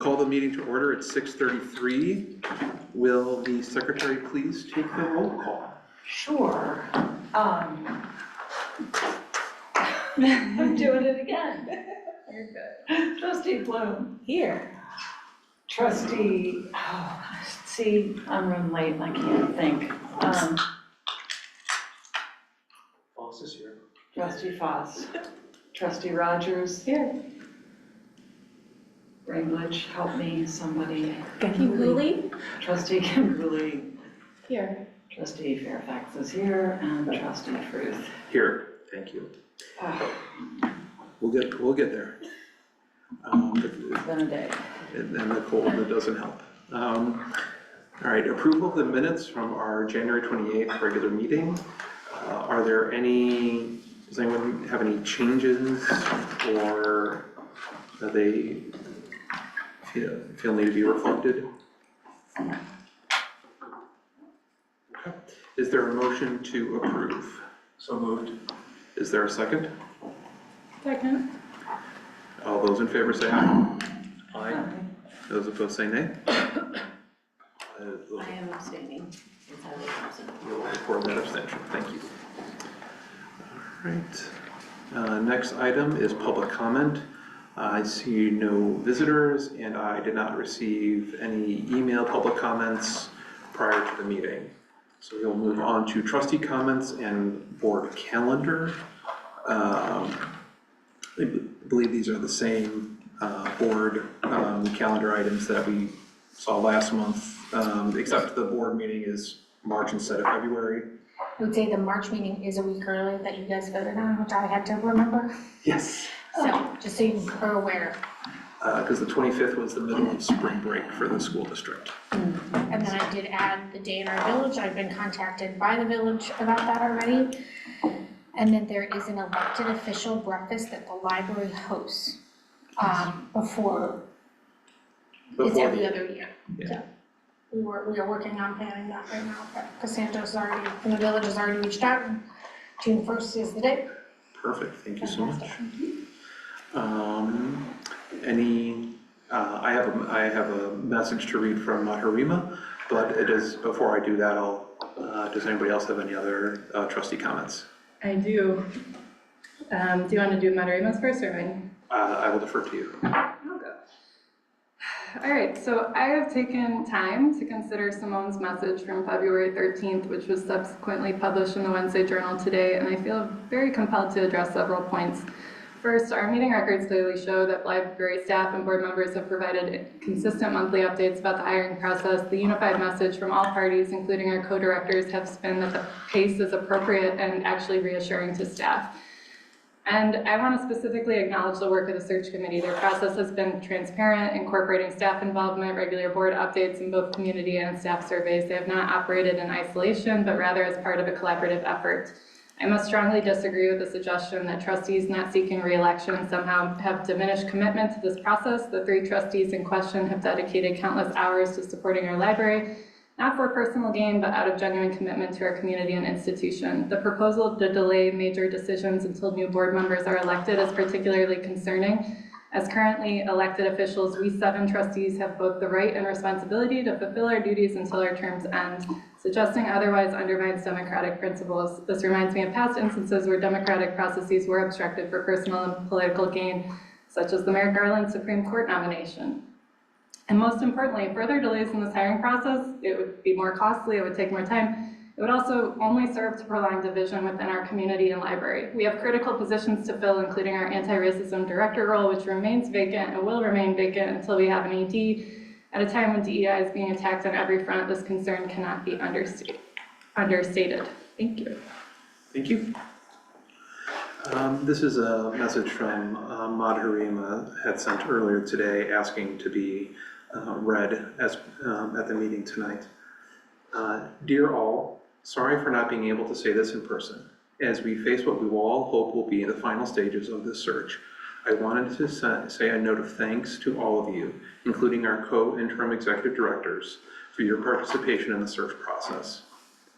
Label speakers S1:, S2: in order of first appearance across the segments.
S1: Call the meeting to order at 6:33. Will the secretary please take the roll call?
S2: Sure. I'm doing it again. You're good. Trustee Bloom. Here. Trustee, see, I'm running late and I can't think.
S1: Foss is here.
S2: Trustee Foss. Trustee Rogers. Here. Ringlitch, help me, somebody.
S3: Kim Cooley?
S2: Trustee Kim Cooley.
S3: Here.
S2: Trustee Fairfax is here, and Trustee Fruth.
S1: Here, thank you.
S2: Oh,
S1: We'll get there.
S2: it's been a day.
S1: And the cold, that doesn't help. All right, approval of the minutes from our January 28th regular meeting. Does anyone have any changes, or they feel need to be reflected? Okay. Is there a motion to approve?
S4: So moved.
S1: Is there a second?
S3: Second.
S1: All those in favor say aye.
S4: Aye.
S1: Those opposed say nay.
S3: I am abstaining.
S1: We'll record that abstention. Thank you. All right. Next item is public comment. I see no visitors, and I did not receive any email public comments prior to the meeting. So we'll move on to trustee comments and board calendar. I believe these are the same board calendar items that we saw last month, except the board meeting is March instead of February.
S3: I would say the March meeting is a week early that you guys voted on, which I had to remember.
S1: Yes.
S3: So, just so you are aware.
S1: Because the 25th was the middle of spring break for the school district.
S3: And then I did add the day in our village. I've been contacted by the village about that already. And then there is an elected official breakfast that the library hosts before, it's every other year.
S1: Yeah.
S3: So we are working on planning that right now, but Cassandra's already, from the village has already reached out, and June 1st is the date.
S1: Perfect, thank you so much.
S3: Fantastic.
S1: I have a message to read from Harima, but it is, before I do that, does anybody else have any other trustee comments?
S5: I do. Do you want to do Madarimas first or mine?
S1: I will defer to you.
S5: I'll go. All right, so I have taken time to consider Simone's message from February 13th, which was subsequently published in the Wednesday Journal today, and I feel very compelled to address several points. First, our meeting records clearly show that library staff and board members have provided consistent monthly updates about the hiring process. The unified message from all parties, including our co-directors, has been that the pace is appropriate and actually reassuring to staff. And I want to specifically acknowledge the work of the search committee. Their process has been transparent, incorporating staff involvement, regular board updates, and both community and staff surveys. They have not operated in isolation, but rather as part of a collaborative effort. I must strongly disagree with the suggestion that trustees not seeking re-election somehow have diminished commitment to this process. The 3 trustees in question have dedicated countless hours to supporting our library, not for personal gain, but out of genuine commitment to our community and institution. The proposal to delay major decisions until new board members are elected is particularly concerning. As currently elected officials, we 7 trustees have both the right and responsibility to fulfill our duties until our terms end. Suggesting otherwise undermines democratic principles. This reminds me of past instances where democratic processes were obstructed for personal and political gain, such as the Merrick Garland Supreme Court nomination. And most importantly, further delays in this hiring process, it would be more costly, it would take more time. It would also only serve to prolong division within our community and library. We have critical positions to fill, including our anti-racism director role, which remains vacant and will remain vacant until we have an AD. At a time when DEI is being attacked on every front, this concern cannot be understated. Thank you.
S1: Thank you. This is a message from Mad Harima had sent earlier today asking to be read as at the meeting tonight. Dear all, sorry for not being able to say this in person. As we face what we will all hope will be the final stages of this search, I wanted to say a note of thanks to all of you, including our co-interim executive directors, for your participation in the search process.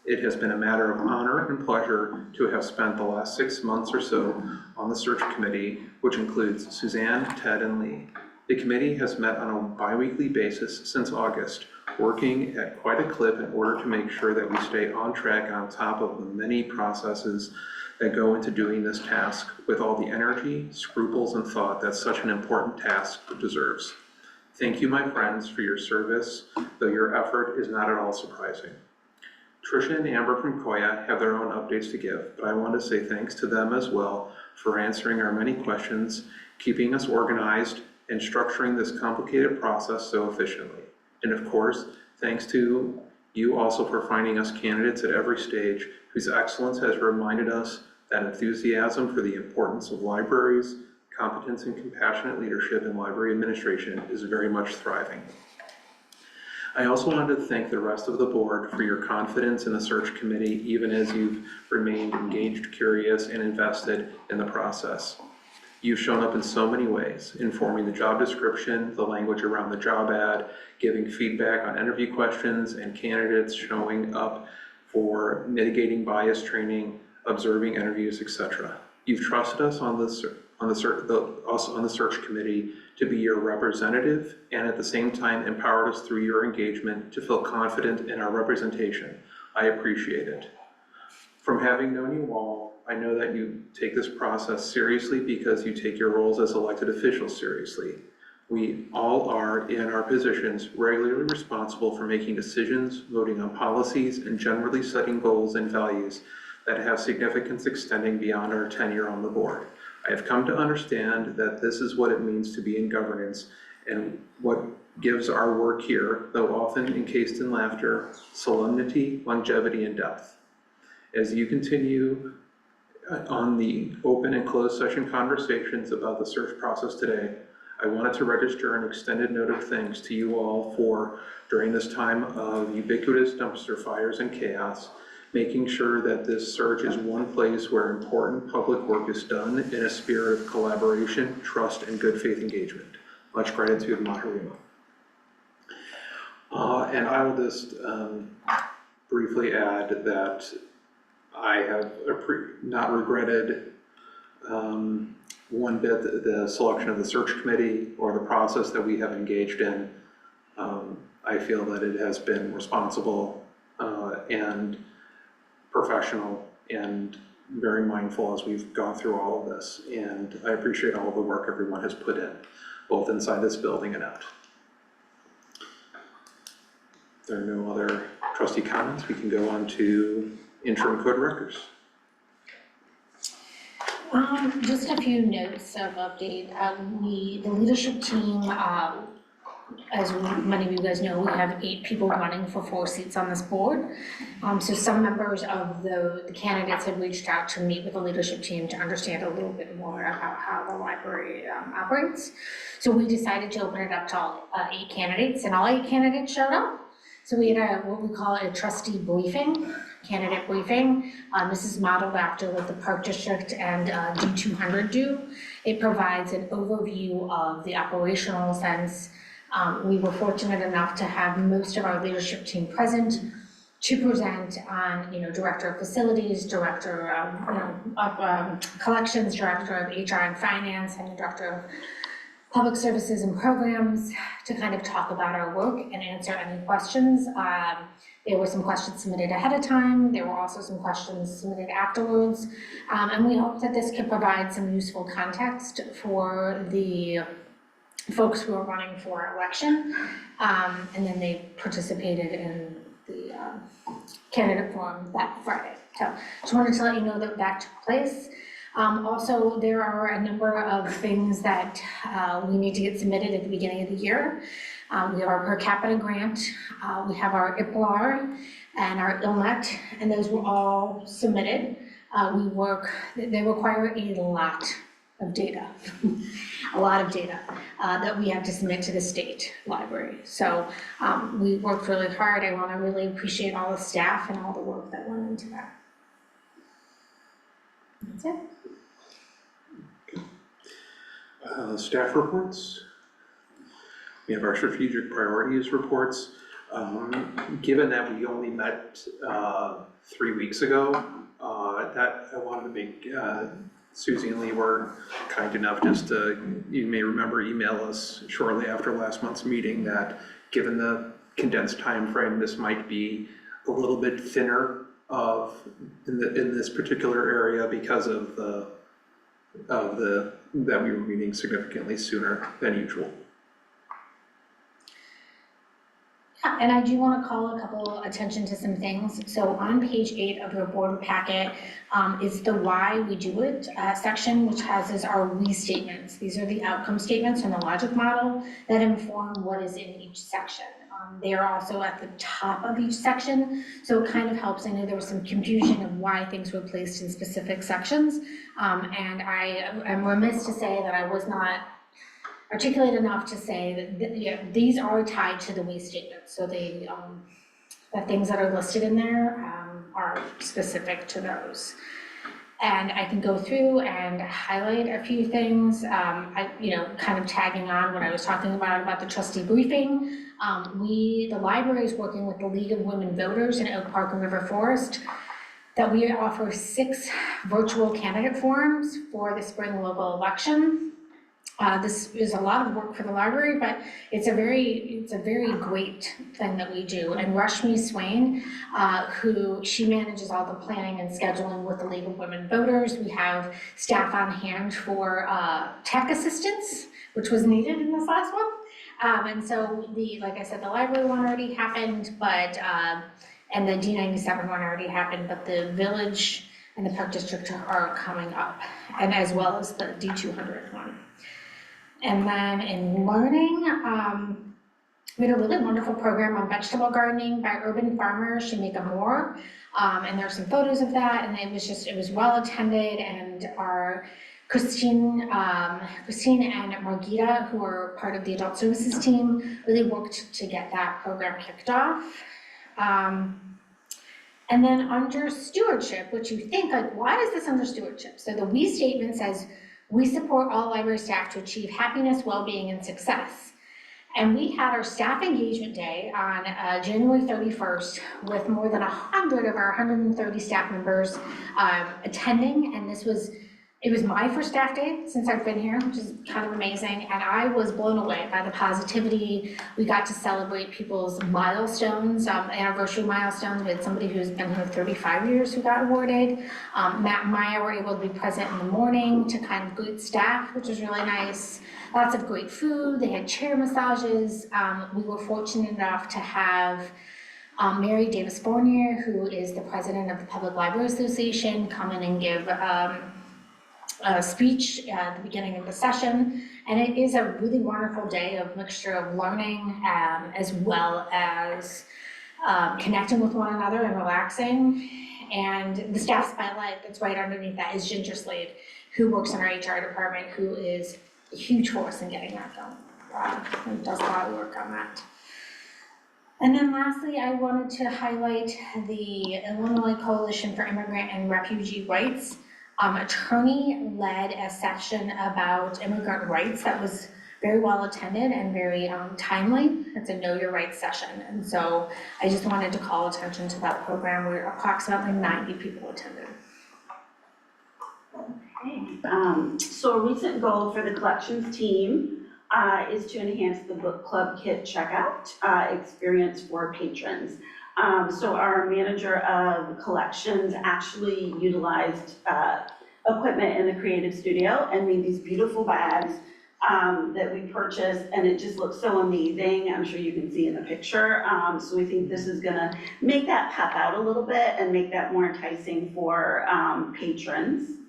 S1: It has been a matter of honor and pleasure to have spent the last 6 months or so on the search committee, which includes Suzanne, Ted, and Lee. The committee has met on a bi-weekly basis since August, working at quite a clip in order to make sure that we stay on track on top of the many processes that go into doing this task with all the energy, scruples, and thought that such an important task deserves. Thank you, my friends, for your service, though your effort is not at all surprising. Tricia and Amber from Koya have their own updates to give, but I want to say thanks to them as well for answering our many questions, keeping us organized, and structuring this complicated process so efficiently. And of course, thanks to you also for finding us candidates at every stage whose excellence has reminded us that enthusiasm for the importance of libraries, competence and compassionate leadership in library administration is very much thriving. I also wanted to thank the rest of the board for your confidence in the search committee, even as you've remained engaged, curious, and invested in the process. You've shown up in so many ways, informing the job description, the language around the job ad, giving feedback on interview questions, and candidates showing up for mitigating bias training, observing interviews, etc. You've trusted us on the search committee to be your representative, and at the same time empowered us through your engagement to feel confident in our representation. I appreciate it. From having known you all, I know that you take this process seriously because you take your roles as elected officials seriously. We all are, in our positions, regularly responsible for making decisions, voting on policies, and generally setting goals and values that have significance extending beyond our tenure on the board. I have come to understand that this is what it means to be in governance and what gives our work here, though often encased in laughter, solemnity, longevity, and depth. As you continue on the open and closed session conversations about the search process today, I wanted to register an extended note of thanks to you all for, during this time of ubiquitous dumpster fires and chaos, making sure that this search is one place where important public work is done in a spirit of collaboration, trust, and good faith engagement. Much gratitude, Maharima. And I will just briefly add that I have not regretted one bit the selection of the search committee or the process that we have engaged in. I feel that it has been responsible and professional and very mindful as we've gone through all of this. And I appreciate all of the work everyone has put in, both inside this building and out. If there are no other trustee comments, we can go on to interim code records.
S3: Just a few notes of update. The leadership team, as many of you guys know, we have 8 people running for 4 seats on this board. So some members of the candidates have reached out to meet with the leadership team to understand a little bit more about how the library operates. So we decided to open it up to all 8 candidates, and all 8 candidates showed up. So we had what we call a trustee briefing, candidate briefing. This is modeled after what the Park District and D200 do. It provides an overview of the operational sense. We were fortunate enough to have most of our leadership team present to present on, Director of Facilities, Director of Collections, Director of HR and Finance, and Director of Public Services and Programs to kind of talk about our work and answer any questions. There were some questions submitted ahead of time. There were also some questions submitted afterwards. And we hope that this can provide some useful context for the folks who are running for election. And then they participated in the candidate forum that Friday. So just wanted to let you know that that took place. Also, there are a number of things that we need to get submitted at the beginning of the year. We have our per capita grant, we have our IPLAR and our ILNET, and those were all submitted. They require a lot of data, a lot of data that we have to submit to the state library. So we worked really hard. I want to really appreciate all the staff and all the work that went into that. That's it.
S1: Staff reports. We have our strategic priorities reports. Given that we only met 3 weeks ago, that I wanted to make Susie and Lee were kind enough just to, you may remember, email us shortly after last month's meeting that given the condensed time frame, this might be a little bit thinner in this particular area because of that we were meeting significantly sooner than usual.
S3: Yeah, and I do want to call a couple attention to some things. So on page 8 of your board packet is the why we do it section, which houses our we statements. These are the outcome statements from the logic model that inform what is in each section. They are also at the top of each section, so it kind of helps. I know there was some confusion of why things were placed in specific sections, and I am remiss to say that I was not articulate enough to say that these are tied to the we statement. So the things that are listed in there are specific to those. And I can go through and highlight a few things, kind of tagging on what I was talking about the trustee briefing. The library is working with the League of Women Voters in Oak Park and River Forest that we offer 6 virtual candidate forums for the spring local election. This is a lot of work for the library, but it's a very great thing that we do. And Rashmi Swain, she manages all the planning and scheduling with the League of Women Voters. We have staff on hand for tech assistance, which was needed in this last one. And so like I said, the library one already happened, but and the D97 one already happened, but the village and the Park District are coming up, and as well as the D200 one. And then in learning, we had a really wonderful program on vegetable gardening by urban farmers, Shamika Moore. And there's some photos of that, and it was well attended, and our Christine and Margita, who are part of the adult services team, really worked to get that program kicked off. And then under stewardship, which you think, like, why is this under stewardship? So the we statement says, we support all library staff to achieve happiness, well-being, and success. And we had our staff engagement day on January 31st with more than 100 of our 130 staff members attending, and it was my first staff day since I've been here, which is kind of amazing, and I was blown away by the positivity. We got to celebrate people's milestones, anniversary milestones. We had somebody who's been here 35 years who got awarded. Matt and Maya were able to be present in the morning to kind of greet staff, which was really nice. Lots of great food. They had chair massages. We were fortunate enough to have Mary Davis Fournier, who is the president of the Public Library Association, come in and give a speech at the beginning of the session. And it is a really wonderful day of mixture of learning as well as connecting with one another and relaxing. And the staff spotlight that's right underneath that is Ginger Slade, who works in our HR department, who is a huge force in getting that done. And does a lot of work on that. And then lastly, I wanted to highlight the Illinois Coalition for Immigrant and Refugee Rights. Attorney led a session about immigrant rights that was very well attended and very timely. It's a Know Your Rights session. And so I just wanted to call attention to that program where approximately 90 people attended.
S4: Okay. So a recent goal for the collections team is to enhance the book club kit checkout experience for patrons. So our manager of collections actually utilized equipment in the creative studio and made these beautiful bags that we purchased, and it just looks so amazing. I'm sure you can see in the picture. So we think this is gonna make that pop out a little bit and make that more enticing for patrons.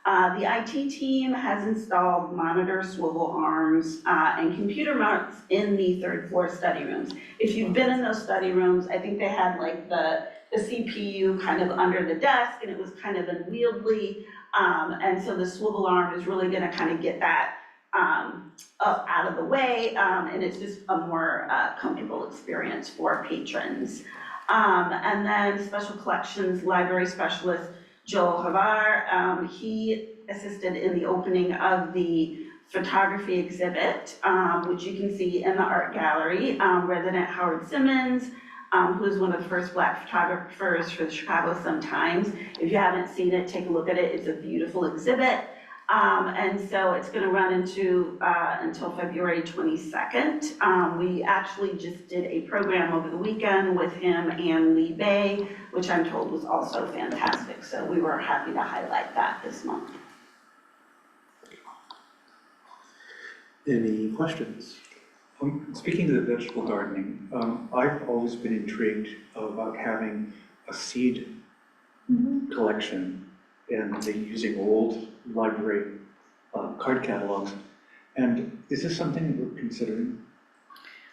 S4: The IT team has installed monitor swivel arms and computer mounts in the 3rd floor study rooms. If you've been in those study rooms, I think they had like the CPU kind of under the desk, and it was kind of unwieldy. And so the swivel arm is really gonna kind of get that up out of the way, and it's just a more comfortable experience for patrons. And then special collections library specialist Joel Havar, he assisted in the opening of the photography exhibit, which you can see in the art gallery. Resident Howard Simmons who's one of the first Black photographers for the Chicago Sun-Times. If you haven't seen it, take a look at it. It's a beautiful exhibit. And so it's gonna run until February 22nd. We actually just did a program over the weekend with him and Lee Bay, which I'm told was also fantastic. So we were happy to highlight that this month.
S1: Any questions?
S6: Speaking of the vegetable gardening, I've always been intrigued about having a seed collection and using old library card catalogs. And is this something that we're considering?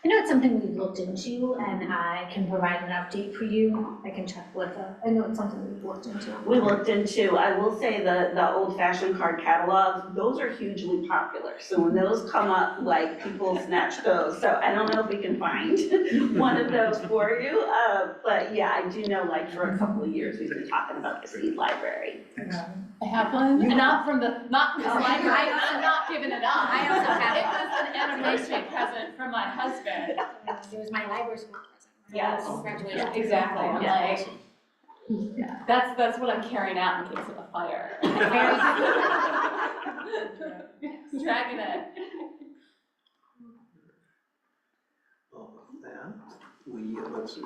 S3: I know it's something we've looked into, and I can provide an update for you. I can check with, I know it's something we've looked into.
S4: We looked into, I will say the old-fashioned card catalogs, those are hugely popular. So when those come up, like, people snatch those. So I don't know if we can find one of those for you. But yeah, I do know, like, for a couple of years, we've been talking about the seed library.
S2: I have one, not from this library, I'm not giving it up.
S3: I also have
S2: It was an anniversary present from my husband.
S3: It was my library school present.
S2: Yes.
S3: Graduation.
S2: Yeah, exactly, I'm
S3: Yeah.
S2: like, yeah, that's what I'm carrying out in case of a fire. Dragging it.
S1: Well, with that, we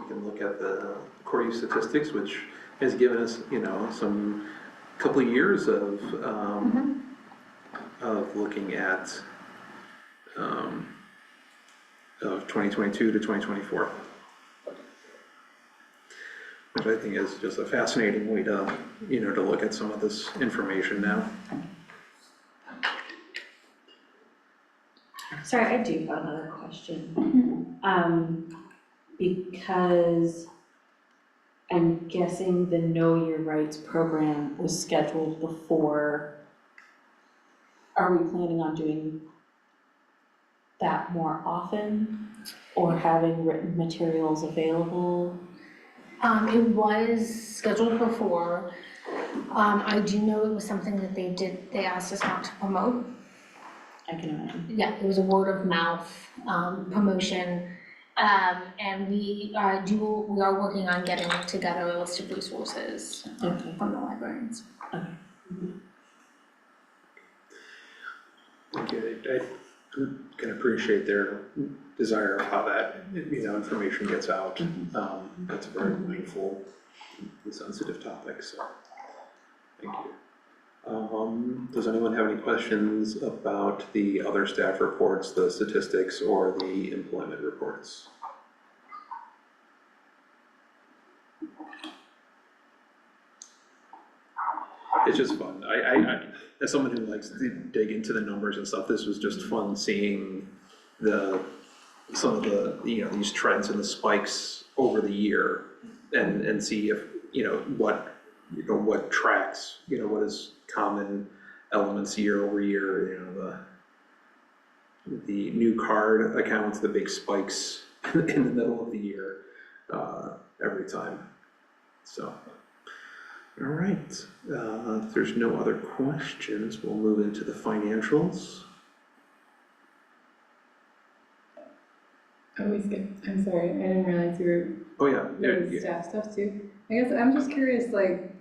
S1: can look at the core use statistics, which has given us, some couple of years of looking at of 2022 to 2024. Which I think is just a fascinating way to, to look at some of this information now.
S7: Sorry, I do have another question. Because I'm guessing the Know Your Rights program was scheduled before. Are we planning on doing that more often or having written materials available?
S3: It was scheduled before. I do know it was something that they asked us not to promote.
S7: I can imagine.
S3: Yeah, it was a word of mouth promotion. And we are working on getting together a list of resources from the librarians.
S1: I can appreciate their desire of how that, information gets out. That's a very mindful and sensitive topic, so thank you. Does anyone have any questions about the other staff reports, the statistics, or the employment reports? It's just fun. I as someone who likes to dig into the numbers and stuff, this was just fun seeing some of the these trends and the spikes over the year, and see if what tracks, what is common elements year over year. The new card accounts, the big spikes in the middle of the year every time. So. All right, if there's no other questions, we'll move into the financials.
S5: Oh, we skipped, I'm sorry, I didn't realize you
S1: Oh, yeah.
S5: were doing staff stuff too. I guess I'm just curious, like,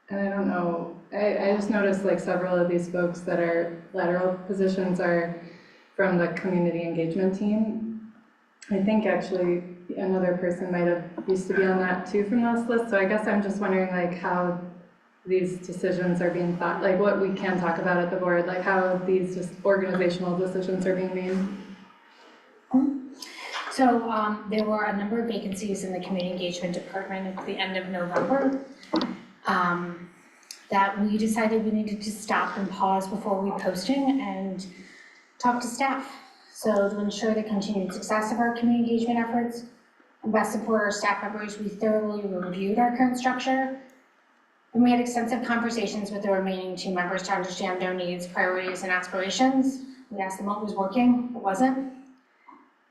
S5: and I don't know, I just noticed like several of these folks that are lateral positions are from the community engagement team. I think actually another person might have used to be on that too from this list, so I guess I'm just wondering like how these decisions are being thought, like what we can talk about at the board, like how these just organizational decisions are being made.
S3: So there were a number of vacancies in the community engagement department at the end of November that we decided we needed to stop and pause before reposting and talk to staff. So to ensure the continued success of our community engagement efforts and best support our staff members, we thoroughly reviewed our current structure. And we had extensive conversations with the remaining team members to understand their needs, priorities, and aspirations. We asked them what was working, what wasn't,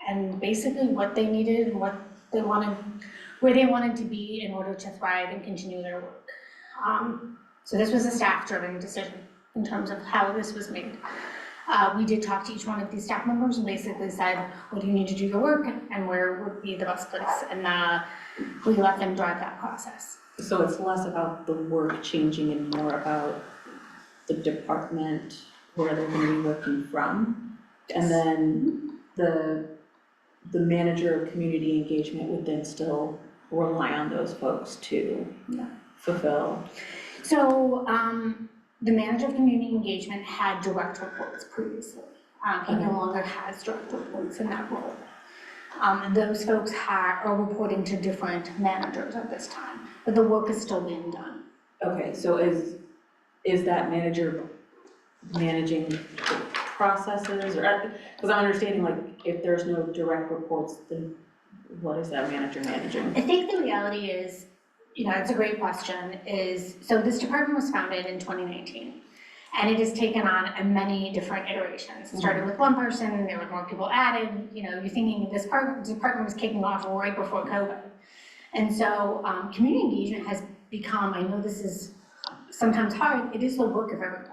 S3: and basically what they needed and what they wanted, where they wanted to be in order to thrive and continue their work. So this was a staff-driven decision in terms of how this was made. We did talk to each one of these staff members and basically said, what do you need to do your work and where would be the best place? And we let them drive that process.
S7: So it's less about the work changing and more about the department where they're gonna be working from? And then the manager of community engagement would then still rely on those folks to fulfill?
S3: So, the manager of community engagement had direct reports previously. He no longer has direct reports in that role. Those folks are reporting to different managers at this time, but the work is still being done.
S7: Okay, so is that manager managing the processes, or, because I'm understanding, like, if there's no direct reports, then what is that manager managing?
S3: I think the reality is, it's a great question, so this department was founded in 2019. And it has taken on many different iterations. It started with one person, there were more people added, you're thinking this department was kicking off right before COVID. And so community engagement has become, I know this is sometimes hard, it is the work of everybody.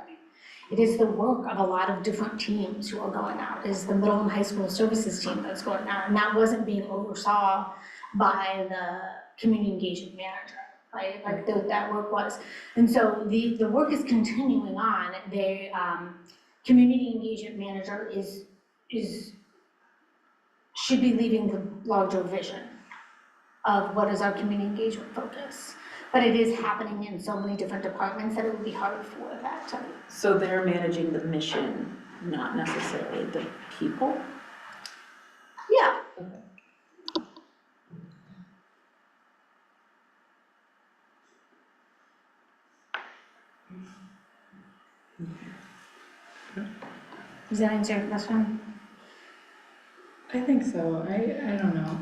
S3: It is the work of a lot of different teams who are going out. It is the middle and high school services team that's going out, and that wasn't being oversaw by the community engagement manager, right? Like that work was. And so the work is continuing on. The community engagement manager should be leading the larger vision of what is our community engagement focus. But it is happening in so many different departments that it would be hard for that to.
S7: So they're managing the mission, not necessarily the people?
S3: Yeah.
S7: Okay.
S3: Does that answer your question?
S5: I think so. I don't know.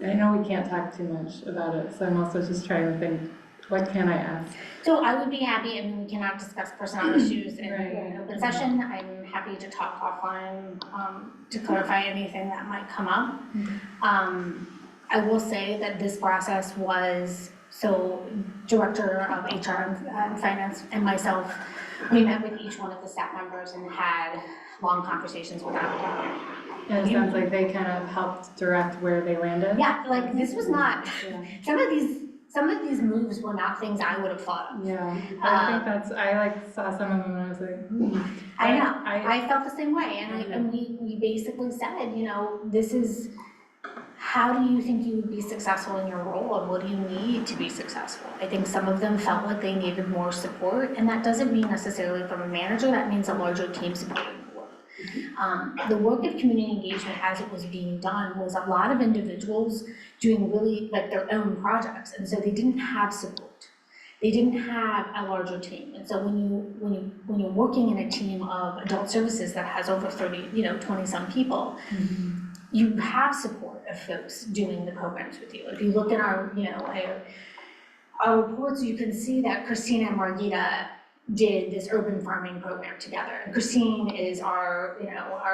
S5: I know we can't talk too much about it, so I'm also just trying to think, what can I ask?
S3: So I would be happy, we cannot discuss personnel issues in
S5: Right.
S3: an open session. I'm happy to talk offline to clarify anything that might come up. I will say that this process was, so Director of HR and Finance and myself, we met with each one of the staff members and had long conversations with them.
S5: And it sounds like they kind of helped direct where they landed.
S3: Yeah, like this was not,
S5: Yeah.
S3: some of these moves were not things I would have thought of.
S5: Yeah, I think I saw some of them and I was like,
S3: I know,
S5: I-
S3: I felt the same way, and we basically said, this is, how do you think you would be successful in your role, and what do you need to be successful? I think some of them felt like they needed more support, and that doesn't mean necessarily from a manager, that means a larger team supporting the work. The work of community engagement as it was being done was a lot of individuals doing really like their own projects, and so they didn't have support. They didn't have a larger team, and so when you're working in a team of adult services that has over 20 some people, you have support of folks doing the programs with you. If you look at our reports, you can see that Christina and Margita did this urban farming program together. And Christine is our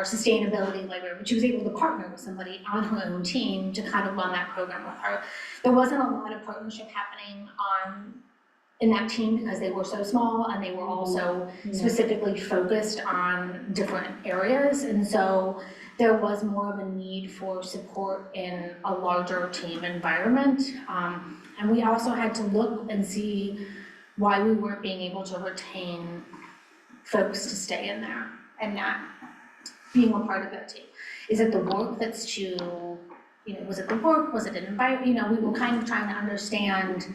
S3: sustainability librarian, but she was able to partner with somebody on her own team to kind of run that program with her. There wasn't a lot of partnership happening in that team because they were so small, and they were also specifically focused on different areas. And so there was more of a need for support in a larger team environment. And we also had to look and see why we weren't being able to retain folks to stay in there and not being a part of that team. Is it the work that's too, was it the work, was it an environment? We were kind of trying to understand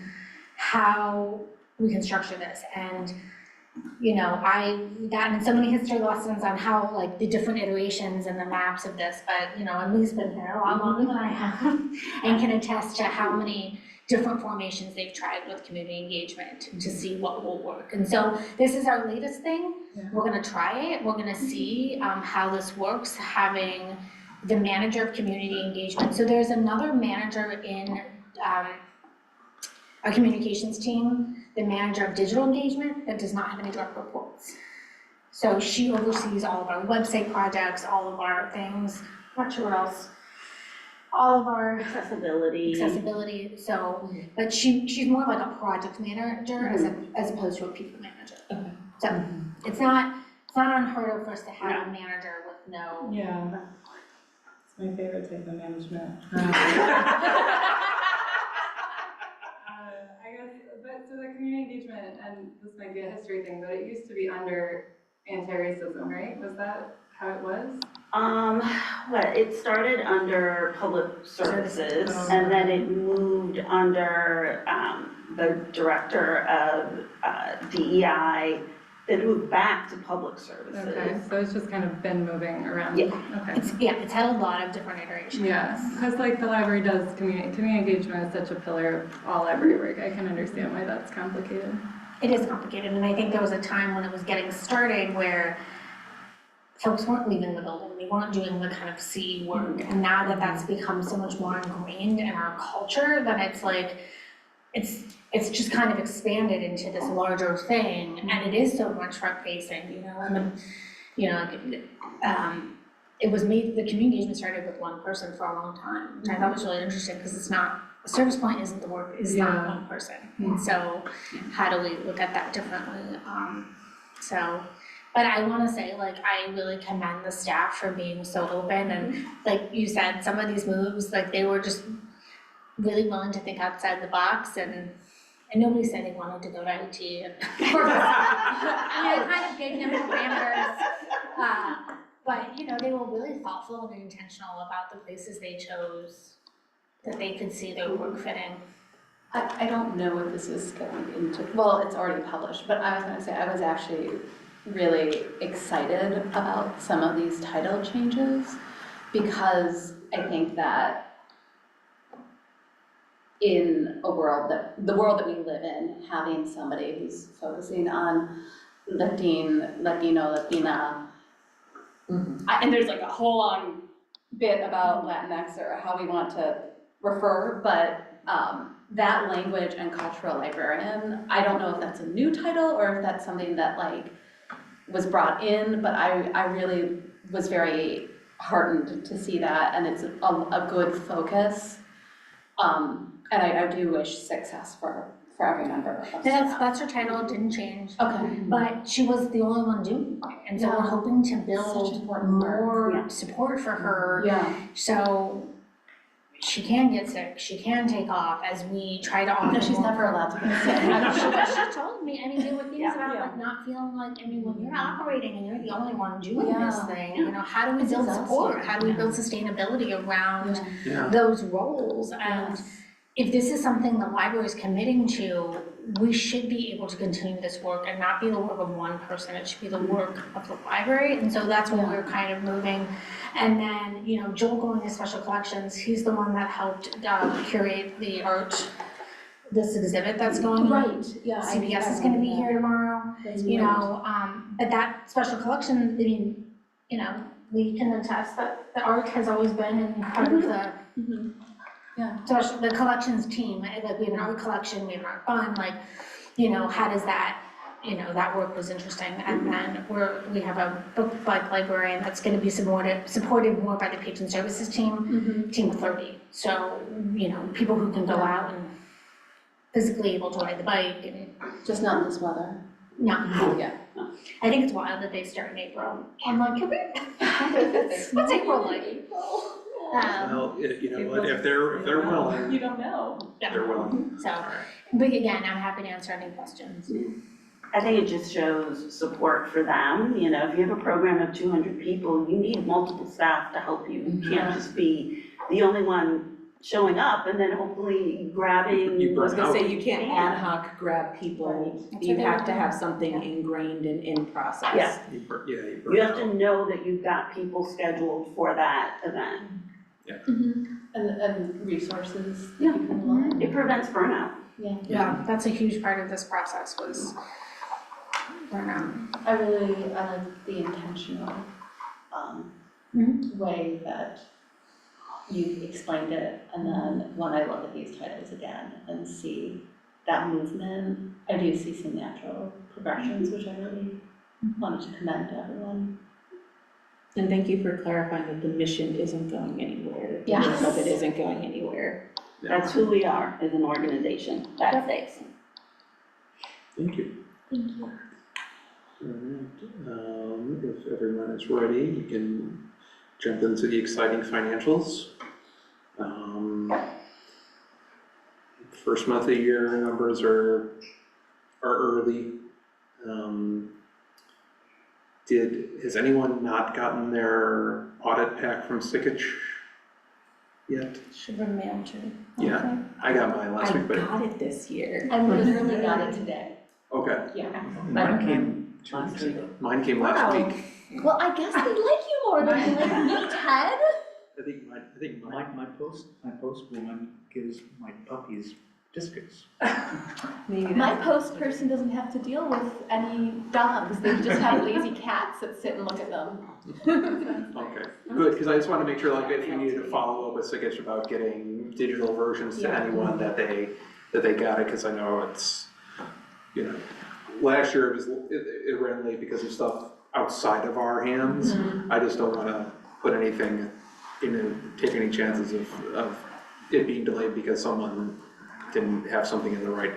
S3: how we can structure this. And I've gotten so many history lessons on how, like, the different iterations and the maps of this, but, Emily's been here a lot longer than I have and can attest to how many different formations they've tried with community engagement to see what will work. And so this is our latest thing.
S5: Yeah.
S3: We're gonna try it. We're gonna see how this works, having the manager of community engagement. So there's another manager in our communications team, the manager of digital engagement, that does not have any direct reports. So she oversees all of our website projects, all of our things, I'm not sure what else. All of our
S4: Accessibility.
S3: So, but she's more like a project manager as opposed to a people manager.
S7: Okay.
S3: So it's not It's not unheard of for us to have a manager with no.
S5: Yeah. It's my favorite type of management. I guess, but so the community engagement, and this might be a history thing, but it used to be under anti-racism, right? Was that how it was?
S4: It started under public services, and then it moved under, the director of, DEI, then it moved back to public services.
S5: Okay, so it's just kind of been moving around.
S4: Yeah.
S5: Okay.
S3: It's had a lot of different iterations.
S5: Yeah, because like the library does, community engagement is such a pillar of all library work. I can understand why that's complicated.
S3: It is complicated, and I think there was a time when it was getting started where folks weren't leaving the building, they weren't doing the kind of C work, and now that that's become so much more ingrained in our culture, that it's like, it's just kind of expanded into this larger thing, and it is so much front-facing, you know, and, you know, it was made, the community engagement started with one person for a long time, which I thought was really interesting, because it's not, a service point isn't the work, is not one person, and so how do we look at that differently? But I wanna say, like, I really commend the staff for being so open, and like you said, some of these moves, like, they were just really willing to think outside the box, and nobody said they wanted to go to IT, and I kind of gave them parameters, but, you know, they were really thoughtful and intentional about the places they chose, that they could see their work fitting.
S8: I don't know if this is going into, well, it's already published, but I was gonna say, I was actually really excited about some of these title changes, because I think that in a world the world that we live in, having somebody who's focusing on lifting Latino, Latina, and there's like a whole long bit about Latinx or how we want to refer, but that language and cultural librarian, I don't know if that's a new title or if that's something that like was brought in, but I really was very heartened to see that, and it's a good focus. And I do wish success for every member of staff.
S3: That's her title, it didn't change.
S8: Okay.
S3: But she was the only one doing it, and so we're hoping to build more support for her.
S8: Yeah.
S3: So she can get sick, she can take off as we try to offer.
S8: No, she's
S3: more.
S8: never allowed to get sick.
S3: She told me, I mean, there were things about like not feeling like, I mean, when you're operating and you're the only one doing this thing, you know, how do we build support? How do we build sustainability around those roles? And if this is something the library is committing to, we should be able to continue this work and not be the work of one person, it should be the work of the library, and so that's when we're kind of moving. And then, you know, Joel going to special collections, he's the one that helped curate the art, this exhibit that's going on.
S7: Right, yeah.
S3: CBS is gonna be here tomorrow, you know, but that special collection, I mean, you know, we can attest that the art has always been in part of the special, the collections team, like we have an art collection, we have an art fund, like, you know, how does that, you know, that work was interesting. And then we have a book bike librarian that's gonna be supported more by the patron services team, team of 30. So, you know, people who can go out and physically able to ride the bike and.
S8: Just not in this weather.
S3: No.
S8: Yeah.
S3: I think it's wild that they start in April. I'm like, what's April like?
S1: Well, you know what, if they're willing,
S8: You don't know.
S1: they're willing.
S3: So, but again, I'm happy to answer any questions.
S4: I think it just shows support for them, you know, if you have a program of 200 people, you need multiple staff to help you. You can't just be the only one showing up and then hopefully grabbing.
S1: You
S7: I was gonna say,
S1: burn
S7: you can't ad hoc grab people, you have to have something ingrained and in process.
S4: Yeah.
S1: You burn
S4: You have to
S1: out.
S4: know that you've got people scheduled for that event.
S8: And resources that you can rely on.
S4: It prevents burnout.
S3: Yeah, that's a huge part of this process was burnout.
S8: I like the intentional way that you explained it, and then when I look at these titles again and see that movement, I do see some natural progressions, which I really wanted to commend to everyone.
S7: And thank you for clarifying that the mission isn't going anywhere.
S8: Yes.
S7: The work of it isn't going anywhere.
S4: That's who we are as an organization, that stays.
S1: Thank you. If everyone is ready, you can jump into the exciting financials. First month of the year numbers are early. Has anyone not gotten their audit pack from Stickich yet?
S3: Should have been mailed to.
S1: Yeah.
S3: Okay.
S1: I got mine last
S7: I
S1: week, but,
S7: got it this year.
S8: I literally got it today.
S1: okay,
S6: Mine came 2
S2: Last
S6: weeks
S2: week.
S6: ago.
S1: mine came last
S8: Wow.
S1: week.
S8: Well, I guess they like you more than they like me, Ted.
S1: I think mine,
S6: My postwoman gives my puppies biscuits.
S7: Maybe
S8: My
S7: that's.
S8: post person doesn't have to deal with any dogs, they just have lazy cats that sit and look at them.
S1: okay, good, because I just want to make sure, like, if we needed to follow up with Stickich about getting digital versions to anyone that they got it, because I know it's, you know, last year it ran late because of stuff outside of our hands. I just don't want to put anything, take any chances of it being delayed because someone didn't have something in the right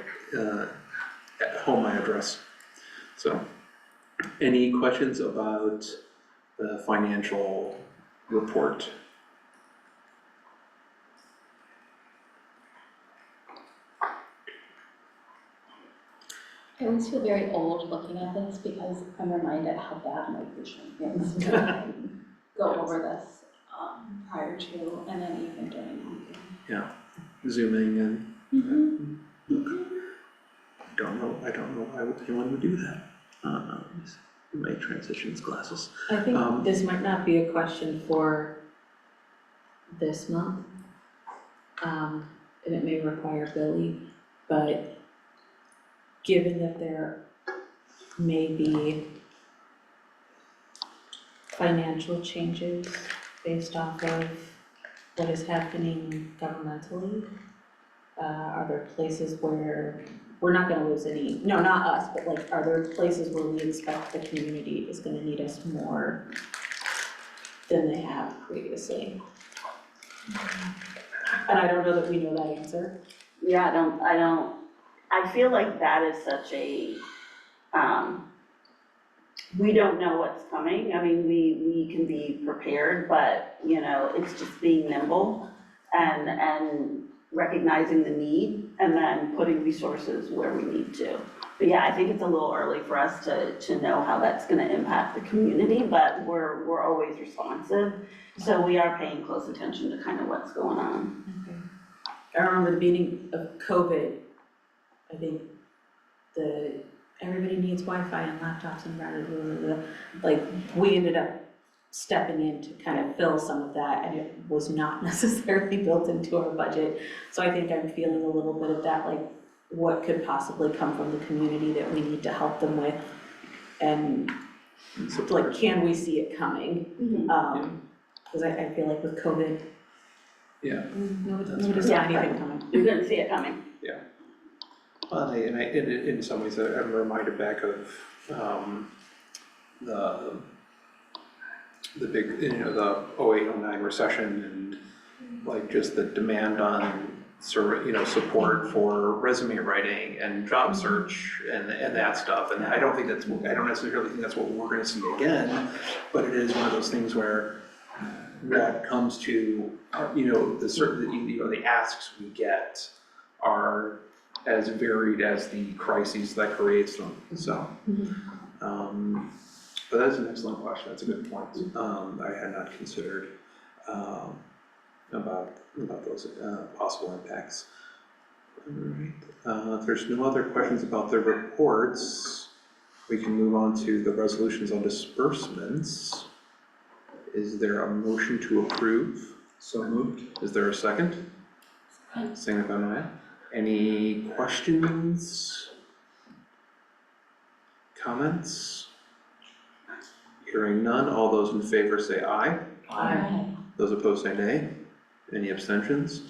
S1: home address. So, any questions about the financial report?
S8: I always feel very old looking at this because I'm reminded how bad my vision is when I go over this prior to and then even during the meeting.
S1: Zooming in.
S8: Mm-hmm.
S1: I don't know why anyone would do that. My transitions glasses.
S7: I think this might not be a question for this month. And it may require Billy, but given that there may be financial changes based off of what is happening governmentally, are there places where we're not gonna lose any, no, not us, but like, are there places where we expect the community is gonna need us more than they have previously? And I don't know that we know that answer.
S4: Yeah, I feel like that is such a, we don't know what's coming. I mean, we can be prepared, but, you know, it's just being nimble and recognizing the need and then putting resources where we need to. But yeah, I think it's a little early for us to know how that's gonna impact the community, but we're always responsive. So we are paying close attention to kind of what's going on.
S7: I remember the beginning of COVID, I think everybody needs Wi-Fi and laptops and blah, blah, blah, blah. Like, we ended up stepping in to kind of fill some of that, and it was not necessarily built into our budget. So I think I'm feeling a little bit of that, like, what could possibly come from the community that we need to help them with? And like, can we see it coming? Because I feel like with COVID,
S1: Yeah.
S7: nobody saw anything coming.
S4: You're gonna see it coming.
S1: Well, in some ways, I'm reminded back of the big, the 08-09 recession and like just the demand on support for resume writing and job search and that stuff. And I don't necessarily think that's what we're gonna see again, but it is one of those things where that comes to, the asks we get are as varied as the crises that creates them, so. But that's an excellent question, that's a good point. I had not considered about those possible impacts. All right, if there's no other questions about the reports, we can move on to the resolutions on disbursements. Is there a motion to approve?
S6: So moved.
S1: Is there a second? Second by Matt. Any questions? Comments? Hearing none, all those in favor say aye.
S7: Aye.
S1: Those opposed say nay. Any abstentions?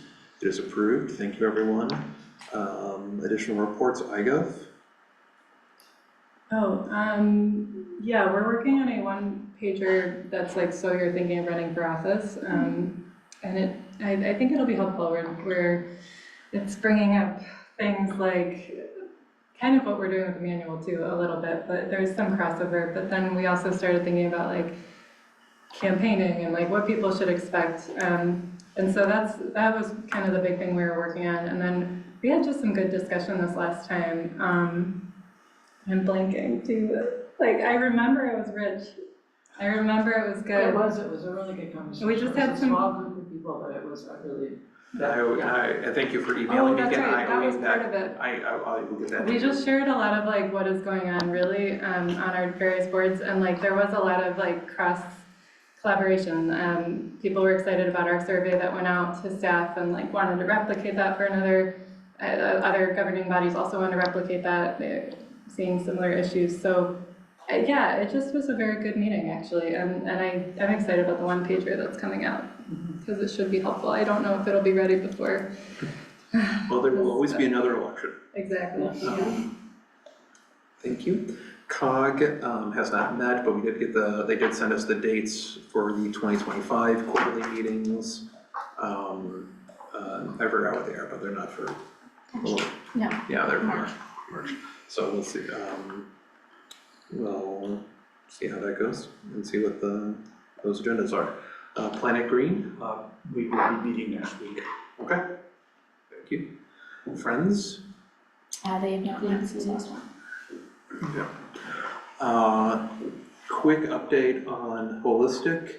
S1: It is approved, thank you everyone. Additional reports, IGov?
S5: Yeah, we're working on a one-pager that's like, so you're thinking of running for office. And I think it'll be helpful where it's bringing up things like kind of what we're doing with the manual too, a little bit, but there's some crossover. But then we also started thinking about like campaigning and like what people should expect. And so that was kind of the big thing we were working on. And then we had just some good discussion this last time. I'm blanking too. Like, I remember it was rich. I remember it was good.
S2: It was a really good conversation.
S5: We just had
S2: It was a
S5: some-
S2: small group of people, but it was a really.
S1: I thank you for
S5: Oh,
S1: emailing me
S5: that's
S1: again.
S5: right, that was
S1: I
S5: part of it.
S1: I will get that.
S5: We just shared a lot of like what is going on really on our various boards, and like there was a lot of like cross collaboration. People were excited about our survey that went out to staff and like wanted to replicate that for another, other governing bodies also wanted to replicate that, they're seeing similar issues. So yeah, it just was a very good meeting actually, and I'm excited about the one pager that's coming out because it should be helpful. I don't know if it'll be ready before.
S1: Well, there will always be another election.
S5: Exactly.
S1: Thank you. COG has not met, but we did get they did send us the dates for the 2025 quarterly meetings. I forgot what they are, but they're not for,
S3: No.
S1: yeah, they're for
S3: March.
S1: March. So we'll see, we'll see how that goes and see what those agendas are. Planet Green,
S6: We will be meeting next week.
S1: okay, thank you. Friends?
S3: They have not met since last one.
S1: Yeah. Quick update on Holistic.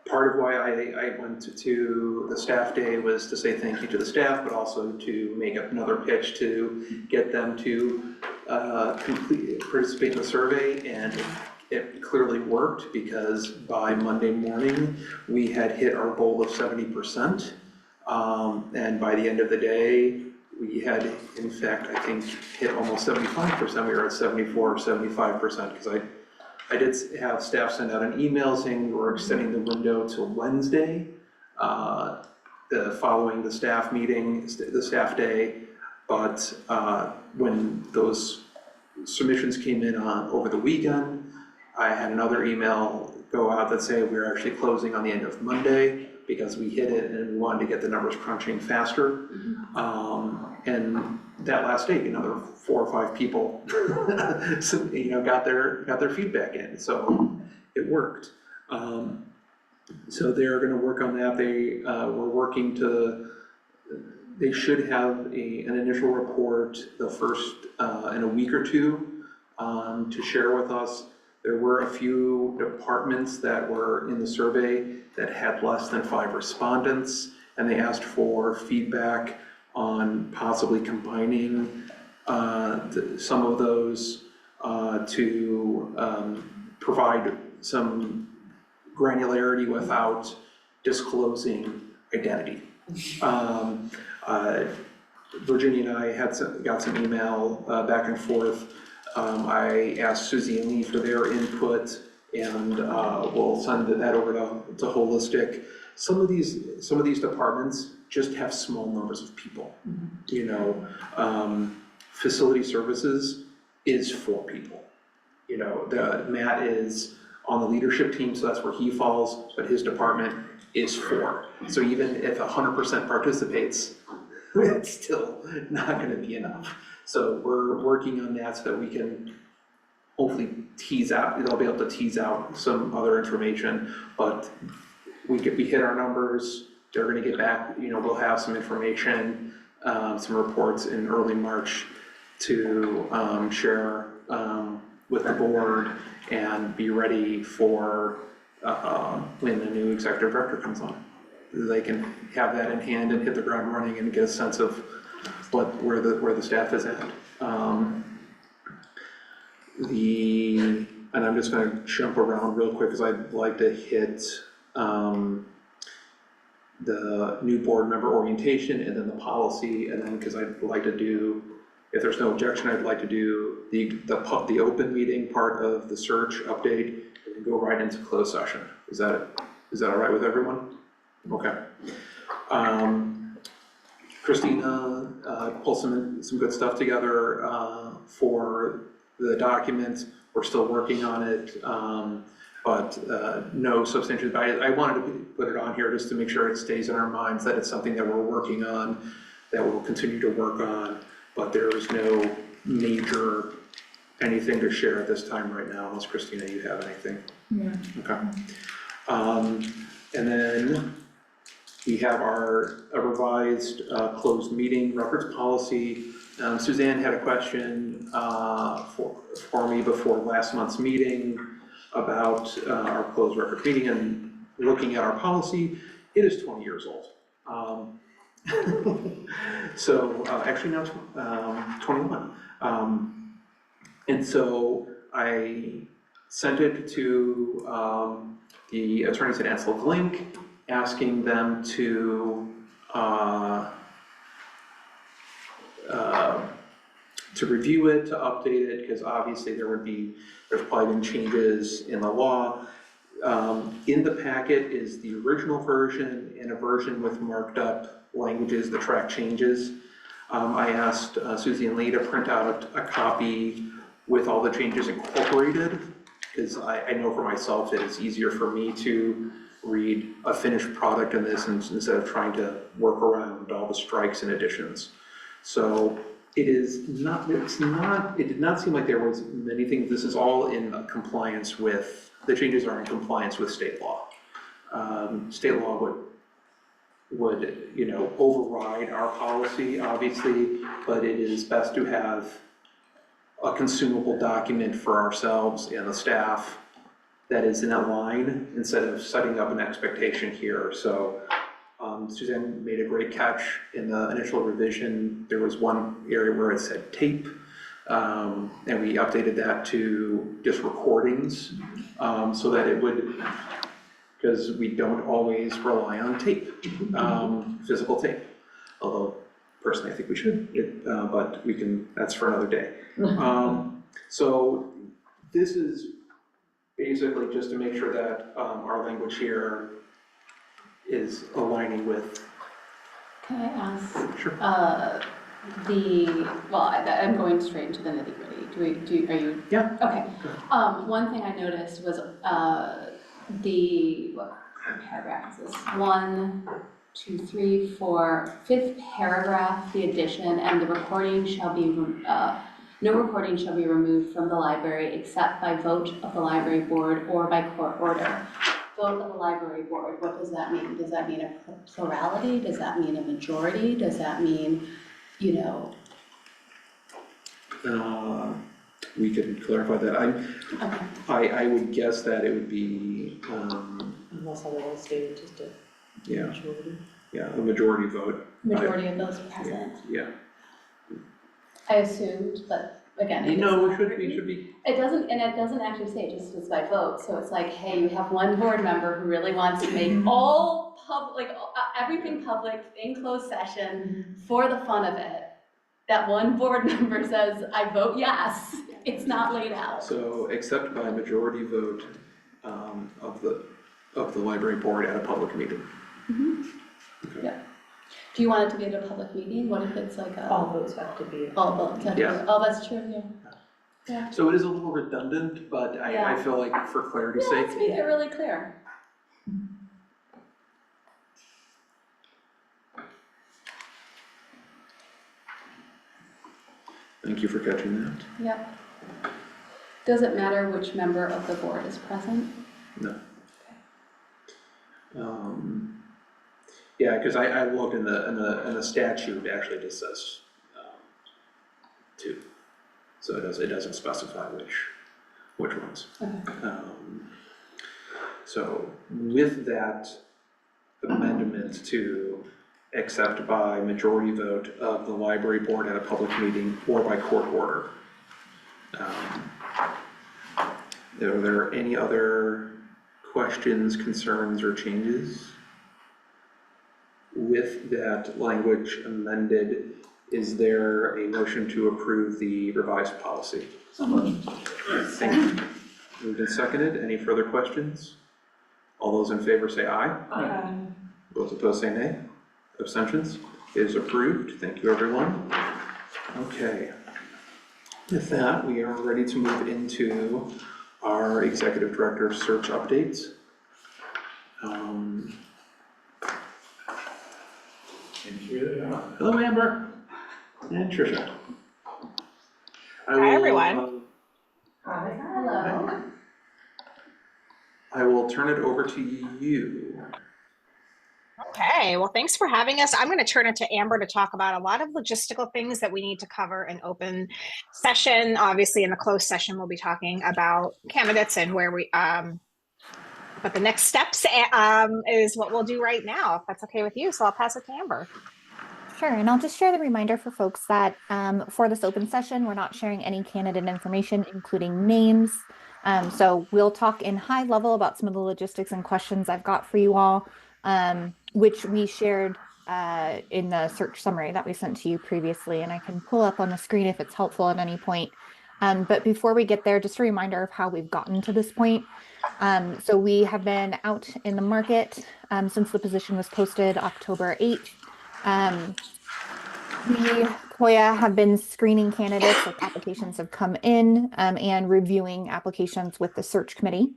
S1: Part of why I went to the staff day was to say thank you to the staff, but also to make up another pitch to get them to participate in the survey, and it clearly worked because by Monday morning, we had hit our goal of 70%. And by the end of the day, we had, in fact, I think, hit almost 75%. We were at 74 or 75% because I did have staff send out an email saying we're extending the window till Wednesday, following the staff meeting, the staff day. But when those submissions came in over the weekend, I had another email go out that say we're actually closing on the end of Monday because we hit it and we wanted to get the numbers crunching faster. And that last day, another 4 or 5 people, got their feedback in, so it worked. So they're going to work on that. We're working they should have an initial report the first in a week or two to share with us. There were a few departments that were in the survey that had less than 5 respondents, and they asked for feedback on possibly combining some of those to provide some granularity without disclosing identity. Virginia and I got some email back and forth. I asked Susie and Lee for their input, and we'll send that over to Holistic. Some of these departments just have small numbers of people. Facility services is 4 people. Matt is on the leadership team, so that's where he falls, but his department is 4. So even if 100% participates, it's still not gonna be enough. So we're working on that so that we can hopefully they'll be able to tease out some other information, but we hit our numbers, they're gonna get back, we'll have some information, some reports in early March to share with the board and be ready for when the new executive director comes on. They can have that in hand and hit the ground running and get a sense of where the staff is at. And I'm just gonna jump around real quick because I'd like to hit the new board member orientation and then the policy, and then because I'd like to do, if there's no objection, I'd like to do the open meeting part of the search update and then go right into closed session. Is that all right with everyone? Okay. Christina pulled some good stuff together for the document. We're still working on it, but no substantial. I wanted to put it on here just to make sure it stays in our minds that it's something that we're working on, that we'll continue to work on, but there is no major anything to share at this time right now, unless Christina, you have anything?
S5: Yeah.
S1: Okay. And then we have our revised closed meeting records policy. Suzanne had a question for me before last month's meeting about our closed record meeting, and looking at our policy, it is 20 years old. So actually now 21. And so I sent it to the attorneys at Ansel Link, asking them to review it, to update it, because obviously there's probably been changes in the law. In the packet is the original version and a version with marked up languages, the track changes. I asked Susie and Lee to print out a copy with all the changes incorporated, because I know for myself it is easier for me to read a finished product in this instead of trying to work around all the strikes and additions. So it did not seem like there was many things. This is all in compliance with, the changes are in compliance with state law. State law would override our policy, obviously, but it is best to have a consumable document for ourselves and the staff that is in that line, instead of setting up an expectation here. So Suzanne made a great catch in the initial revision. There was one area where it said tape, and we updated that to just recordings, so that it would, because we don't always rely on tape, physical tape. Although personally I think we should, but that's for another day. So this is basically just to make sure that our language here is aligning with.
S8: Can I ask?
S1: Sure.
S8: I'm going straight into the nitty gritty. Are you?
S1: Yeah.
S8: Okay. One thing I noticed was what paragraph is this? 1, 2, 3, 4, 5th paragraph, the addition, and the recording shall be, no recording shall be removed from the library except by vote of the library board or by court order. Vote of the library board, what does that mean? Does that mean a plurality? Does that mean a majority? Does that mean,
S1: We can clarify that.
S8: Okay.
S1: I would guess that it would be,
S7: Unless otherwise stated, just a
S1: yeah,
S7: majority.
S1: yeah, a majority vote.
S8: Majority of those present.
S1: Yeah.
S8: I assumed, but again, it's
S1: No,
S8: not
S1: it
S8: written.
S1: should be.
S8: It doesn't actually say, it just is by vote, so it's like, hey, you have one board member who really wants to make all everything public in closed session for the fun of it. That one board member says, I vote yes, it's not laid out.
S1: So except by majority vote of the library board at a public meeting.
S8: Mm-hmm.
S1: Okay.
S8: Yeah. Do you want it to be at a public meeting? What if it's like a?
S7: All votes have to be.
S8: All votes have to be.
S1: Yeah.
S8: Oh, that's true, yeah. Yeah.
S1: So it is a little redundant, but I feel like for clarity's
S8: Yeah,
S1: sake.
S8: let's make it really clear.
S1: Thank you for catching that.
S8: Yep. Does it matter which member of the board is present?
S1: No. Yeah, because I looked in the statute, it actually just says 2. So it doesn't specify which ones.
S8: Okay.
S1: So with that amendment to accept by majority vote of the library board at a public meeting or by court order. Are there any other questions, concerns, or changes? With that language amended, is there a motion to approve the revised policy? Thank you. Moved and seconded. Any further questions? All those in favor say aye. Those opposed say nay. Abstentions? It is approved. Thank you, everyone. Okay. With that, we are ready to move into our executive director search updates.
S6: And here they are.
S1: Hello, Amber. And Tricia.
S9: Hi, everyone.
S8: Hello.
S1: I will turn it over to you.
S9: Okay, well, thanks for having us. I'm going to turn it to Amber to talk about a lot of logistical things that we need to cover in open session. Obviously, in the closed session, we'll be talking about candidates and where we, but the next steps is what we'll do right now, if that's okay with you. So I'll pass it to Amber.
S10: Sure, and I'll just share the reminder for folks that for this open session, we're not sharing any candidate information, including names. So we'll talk in high level about some of the logistics and questions I've got for you all, which we shared in the search summary that we sent to you previously, and I can pull up on the screen if it's helpful at any point. But before we get there, just a reminder of how we've gotten to this point. So we have been out in the market since the position was posted October 8th. We, Koya, have been screening candidates as applications have come in and reviewing applications with the search committee.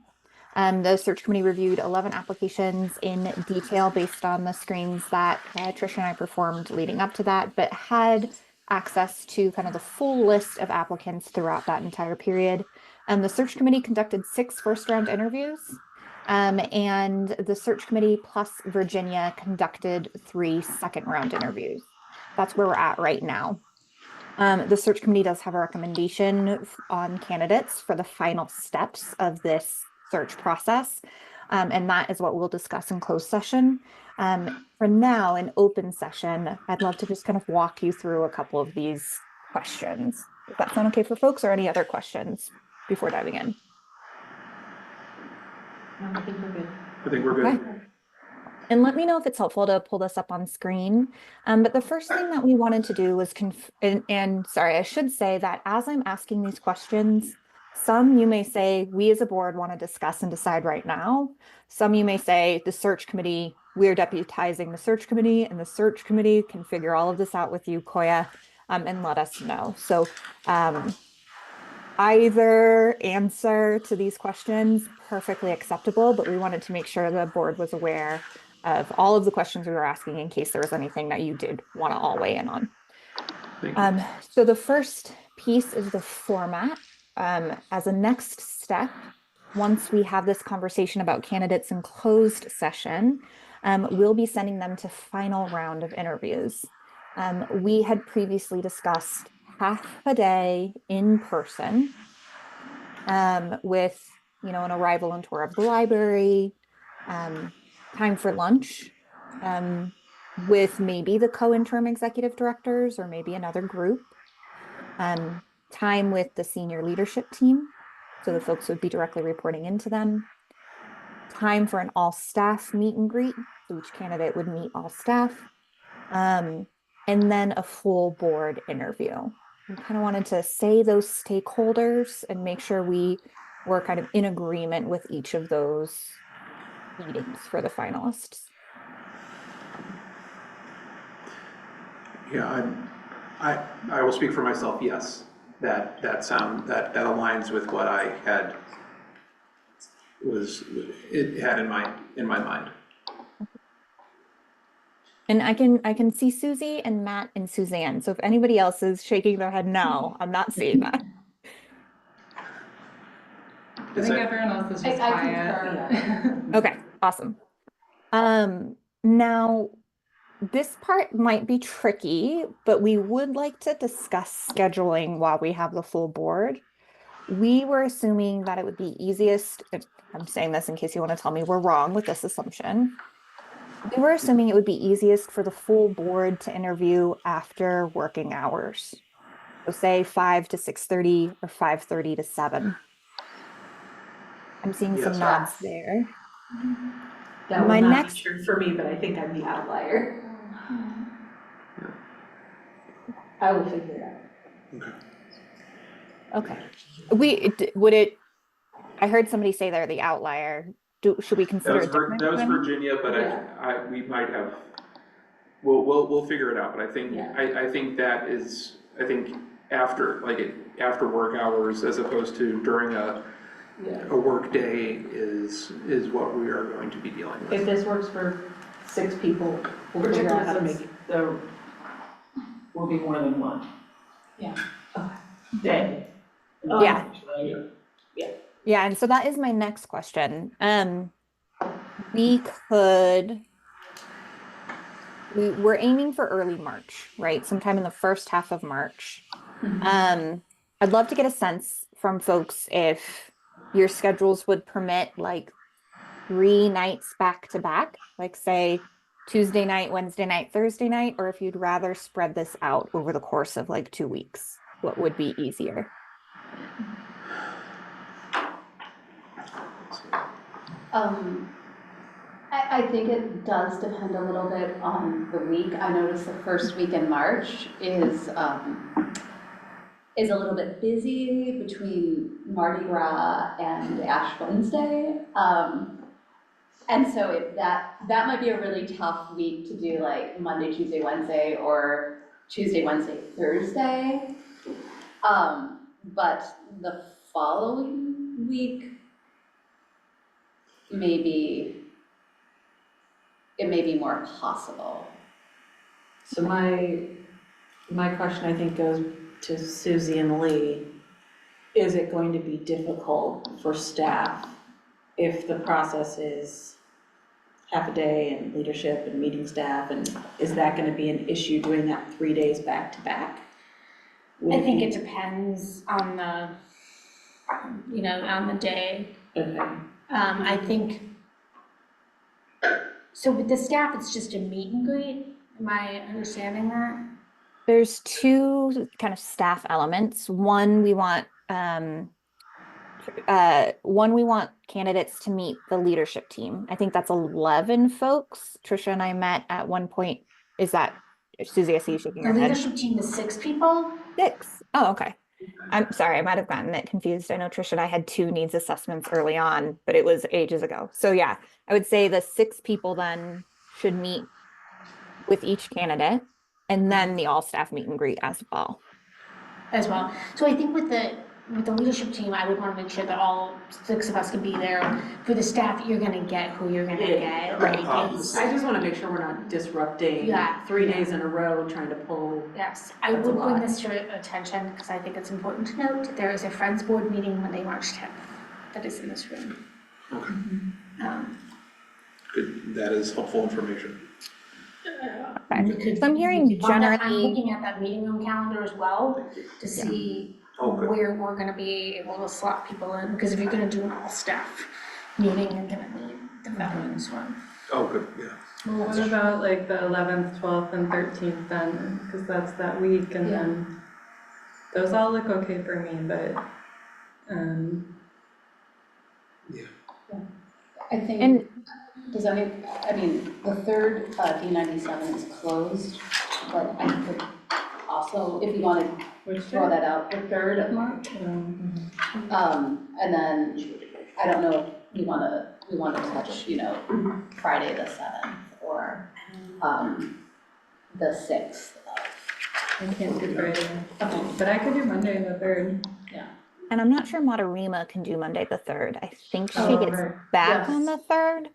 S10: The search committee reviewed 11 applications in detail based on the screens that Tricia and I performed leading up to that, but had access to kind of the full list of applicants throughout that entire period. The search committee conducted 6 first-round interviews. And the search committee plus Virginia conducted 3 second-round interviews. That's where we're at right now. The search committee does have a recommendation on candidates for the final steps of this search process. And that is what we'll discuss in closed session. For now, in open session, I'd love to just kind of walk you through a couple of these questions. Does that sound okay for folks, or any other questions before diving in?
S7: No, I think we're good.
S1: I think we're good.
S10: Okay. And let me know if it's helpful to pull this up on screen. But the first thing that we wanted to do was and sorry, I should say that as I'm asking these questions, some you may say we as a board want to discuss and decide right now. Some you may say the search committee, we're deputizing the search committee, and the search committee can figure all of this out with you, Koya, and let us know. So either answer to these questions, perfectly acceptable, but we wanted to make sure the board was aware of all of the questions we were asking in case there was anything that you did want to all weigh in on. So the first piece is the format. As a next step, once we have this conversation about candidates in closed session, we'll be sending them to final round of interviews. We had previously discussed half a day in person with, an arrival and tour of the library, time for lunch with maybe the co-interim executive directors or maybe another group, time with the senior leadership team, so the folks would be directly reporting into them, time for an all-staff meet and greet, so each candidate would meet all staff, and then a full board interview. We kind of wanted to say those stakeholders and make sure we were kind of in agreement with each of those meetings for the finalists.
S1: Yeah, I will speak for myself. Yes, that aligns with what I had in my mind.
S10: And I can see Susie and Matt and Suzanne. So if anybody else is shaking their head no, I'm not seeing that.
S5: I think everyone else is just
S8: I
S5: quiet.
S8: concur.
S10: Okay, awesome. Now this part might be tricky, but we would like to discuss scheduling while we have the full board. We were assuming that it would be easiest, if I'm saying this in case you want to tell me we're wrong with this assumption. We were assuming it would be easiest for the full board to interview after working hours. So say 5 to 6:30 or 5:30 to 7. I'm seeing some nods there.
S7: That
S10: My
S7: will not
S10: next-
S7: be true for me, but I think I'm the outlier. I will figure it out.
S10: Okay. I heard somebody say they're the outlier. Should we consider a different
S1: That was
S10: one?
S1: Virginia, but
S7: Yeah.
S1: we might have, we'll figure it out, but I think,
S7: Yeah.
S1: I think that is, after work hours as opposed to during a work day is what we are going to be dealing with.
S7: If this works for 6 people, we'll figure out how to make the will be more than one.
S8: Yeah.
S7: Okay. Day.
S10: Yeah.
S7: Yeah.
S10: Yeah, and so that is my next question. We could, we're aiming for early March, right? Sometime in the first half of March. I'd love to get a sense from folks if your schedules would permit like 3 nights back to back, like say Tuesday night, Wednesday night, Thursday night, or if you'd rather spread this out over the course of like 2 weeks, what would be easier?
S8: I think it does depend a little bit on the week. I noticed the first week in March is a little bit busy between Mardi Gras and Ash Wednesday. And so that might be a really tough week to do like Monday, Tuesday, Wednesday, or Tuesday, Wednesday, Thursday. But the following week, it may be more possible.
S7: So my question, I think, goes to Susie and Lee. Is it going to be difficult for staff if the process is half a day and leadership and meeting staff, and is that going to be an issue doing that 3 days back to back?
S3: I think it depends on the, on the day.
S7: Okay.
S3: I think, so with the staff, it's just a meet and greet. Am I understanding that?
S10: There's two kind of staff elements. One, we want candidates to meet the leadership team. I think that's 11 folks. Trisha and I met at one point. Is that Susie? I see you shaking
S3: The
S10: your head.
S3: leadership team is 6 people.
S10: 6. Oh, okay. I'm sorry, I might have gotten it confused. I know Trisha and I had 2 needs assessments early on, but it was ages ago. So yeah, I would say the 6 people then should meet with each candidate, and then the all staff meet and greet as well.
S3: So I think with the leadership team, I would want to make sure that all 6 of us can be there. For the staff, you're gonna get who you're gonna get. Like,
S7: I just want to make sure we're not disrupting 3 days in a row trying to pull.
S3: yes, I
S7: That's a
S3: would bring
S7: lot.
S3: this to attention because I think it's important to note there is a Friends Board meeting Monday, March 10th that is in this room.
S1: Okay,
S3: Um,
S1: good, that is helpful information.
S3: we could-
S10: So I'm hearing
S3: we could bump that- I'm
S10: generally-
S3: looking at that meeting room calendar as well to see
S1: Oh, good.
S3: where we're gonna be able to slot people in, because if you're gonna do an all-staff meeting, you're gonna need the veterans one.
S1: Oh, good, yeah.
S5: Well, what about like the 11th, 12th, and 13th then? Because that's that week, and then those all look okay for me, but
S8: I think,
S10: And
S8: the third D97 is closed, but I could also, if you want to
S5: which
S8: throw that out, the 3rd of March. And then, I don't know if we want to touch, Friday the 7th or the 6th of.
S5: I can't do Friday,
S8: Okay.
S5: but I could do Monday the 3rd.
S10: And I'm not sure Madarima can do Monday the 3rd. I think she
S5: Oh,
S10: gets
S5: right.
S10: back
S8: Yes.
S10: on the 3rd.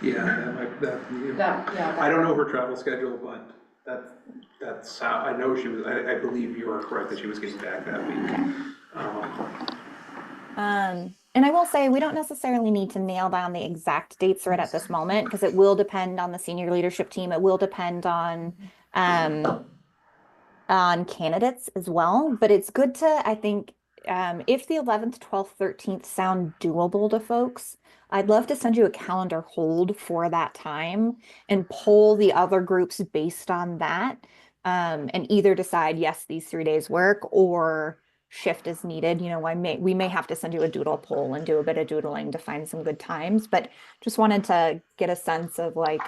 S1: Yeah, that might, I don't know her travel schedule, but that's how, I know she was, I believe you are correct that she was getting back that week.
S10: And I will say we don't necessarily need to nail down the exact dates right at this moment because it will depend on the senior leadership team. It will depend on candidates as well. But it's good to, I think, if the 11th, 12th, 13th sound doable to folks, I'd love to send you a calendar hold for that time and poll the other groups based on that, and either decide, yes, these 3 days work, or shift as needed. We may have to send you a doodle poll and do a bit of doodling to find some good times, but just wanted to get a sense of like,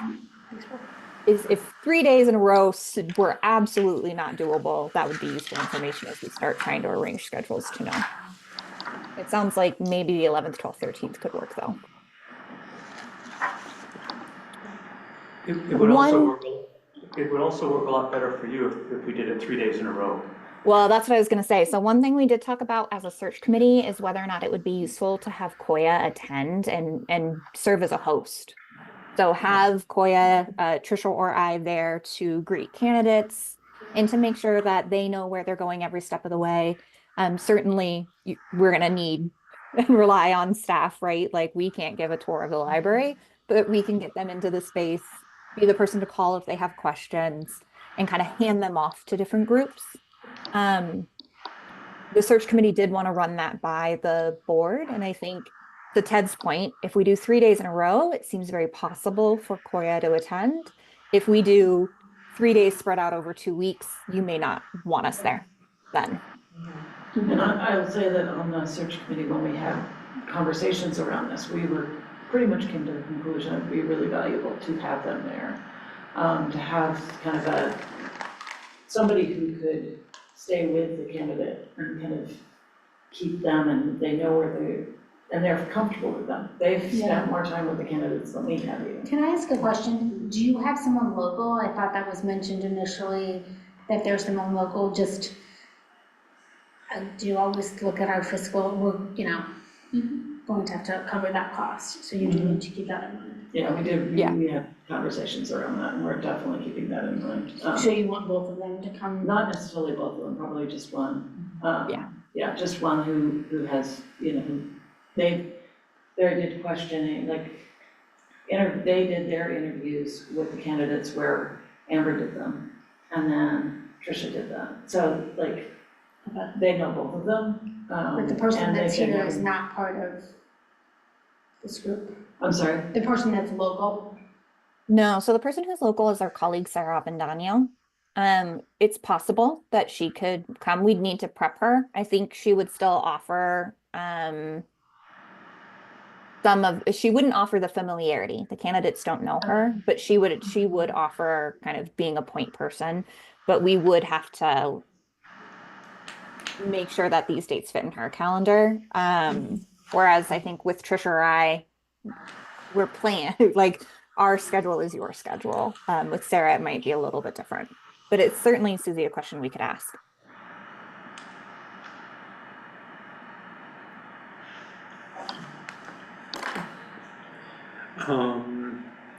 S10: if 3 days in a row were absolutely not doable, that would be useful information as we start trying to arrange schedules to know. It sounds like maybe the 11th, 12th, 13th could work though.
S6: It would also work a lot better for you if we did it 3 days in a row.
S10: Well, that's what I was going to say. So one thing we did talk about as a search committee is whether or not it would be useful to have Koya attend and serve as a host. So have Koya, Trisha or I there to greet candidates, and to make sure that they know where they're going every step of the way. Certainly, we're going to need and rely on staff, right? Like we can't give a tour of the library, but we can get them into the space, be the person to call if they have questions, and kind of hand them off to different groups. The search committee did want to run that by the board, and I think to Ted's point, if we do 3 days in a row, it seems very possible for Koya to attend. If we do 3 days spread out over 2 weeks, you may not want us there then.
S2: And I will say that on the search committee, when we had conversations around this, we were pretty much came to the conclusion it would be really valuable to have them there. To have kind of somebody who could stay with the candidate and kind of keep them, and they know and they're comfortable with them. They've spent more time with the candidates than we have even.
S3: Can I ask a question? Do you have someone local? I thought that was mentioned initially, that there's someone local, just, do you always look at our fiscal, we're, going to have to cover that cost, so you do need to keep that in mind.
S2: Yeah, we did,
S10: Yeah.
S2: we had conversations around that, and we're definitely keeping that in mind.
S3: So you want both of them to come?
S2: Not necessarily both of them, probably just one.
S10: Yeah.
S2: Yeah, just one who has, they did questioning, like, they did their interviews with the candidates where Amber did them, and then Tricia did that. So, like, they know both of them.
S3: But the person
S2: and
S3: that's
S2: they've been
S3: here is
S2: having-
S3: not part of this group?
S2: I'm sorry?
S3: The person that's local?
S10: No, so the person who's local is our colleague, Sarah Abendano. It's possible that she could come. We'd need to prep her. I think she would still offer she wouldn't offer the familiarity. The candidates don't know her, but she would offer kind of being a point person, but we would have to make sure that these dates fit in her calendar. Whereas I think with Trisha or I, we're planning, like our schedule is your schedule. With Sarah, it might be a little bit different, but it's certainly, Susie, a question we could ask.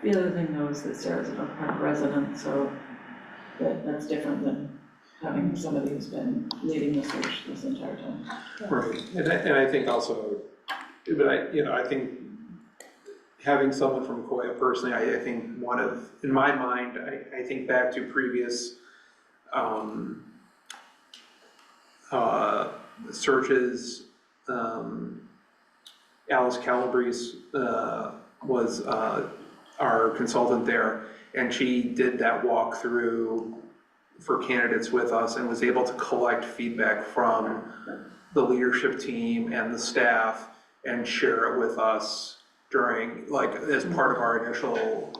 S2: The other thing though is that Sarah's an Oak Park resident, so that's different than having somebody who's been leading the search this entire time.
S1: Right, and I think also, but I think having someone from Koya personally, I think in my mind, I think back to previous searches. Alice Calabrese was our consultant there, and she did that walkthrough for candidates with us and was able to collect feedback from the leadership team and the staff and share it with us during, like, as part of our initial,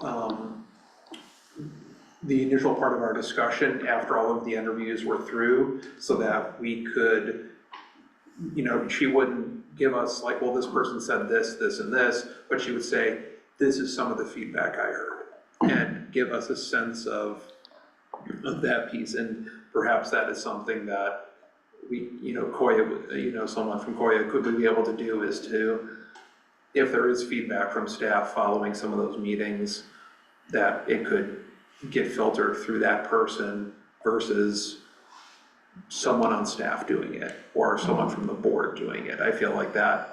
S1: the initial part of our discussion after all of the interviews were through, so that we could, she wouldn't give us like, well, this person said this, this, and this, but she would say, this is some of the feedback I heard, and give us a sense of that piece. And perhaps that is something that we, Koya, someone from Koya could be able to do, is to, if there is feedback from staff following some of those meetings, that it could get filtered through that person versus someone on staff doing it or someone from the board doing it. I feel like that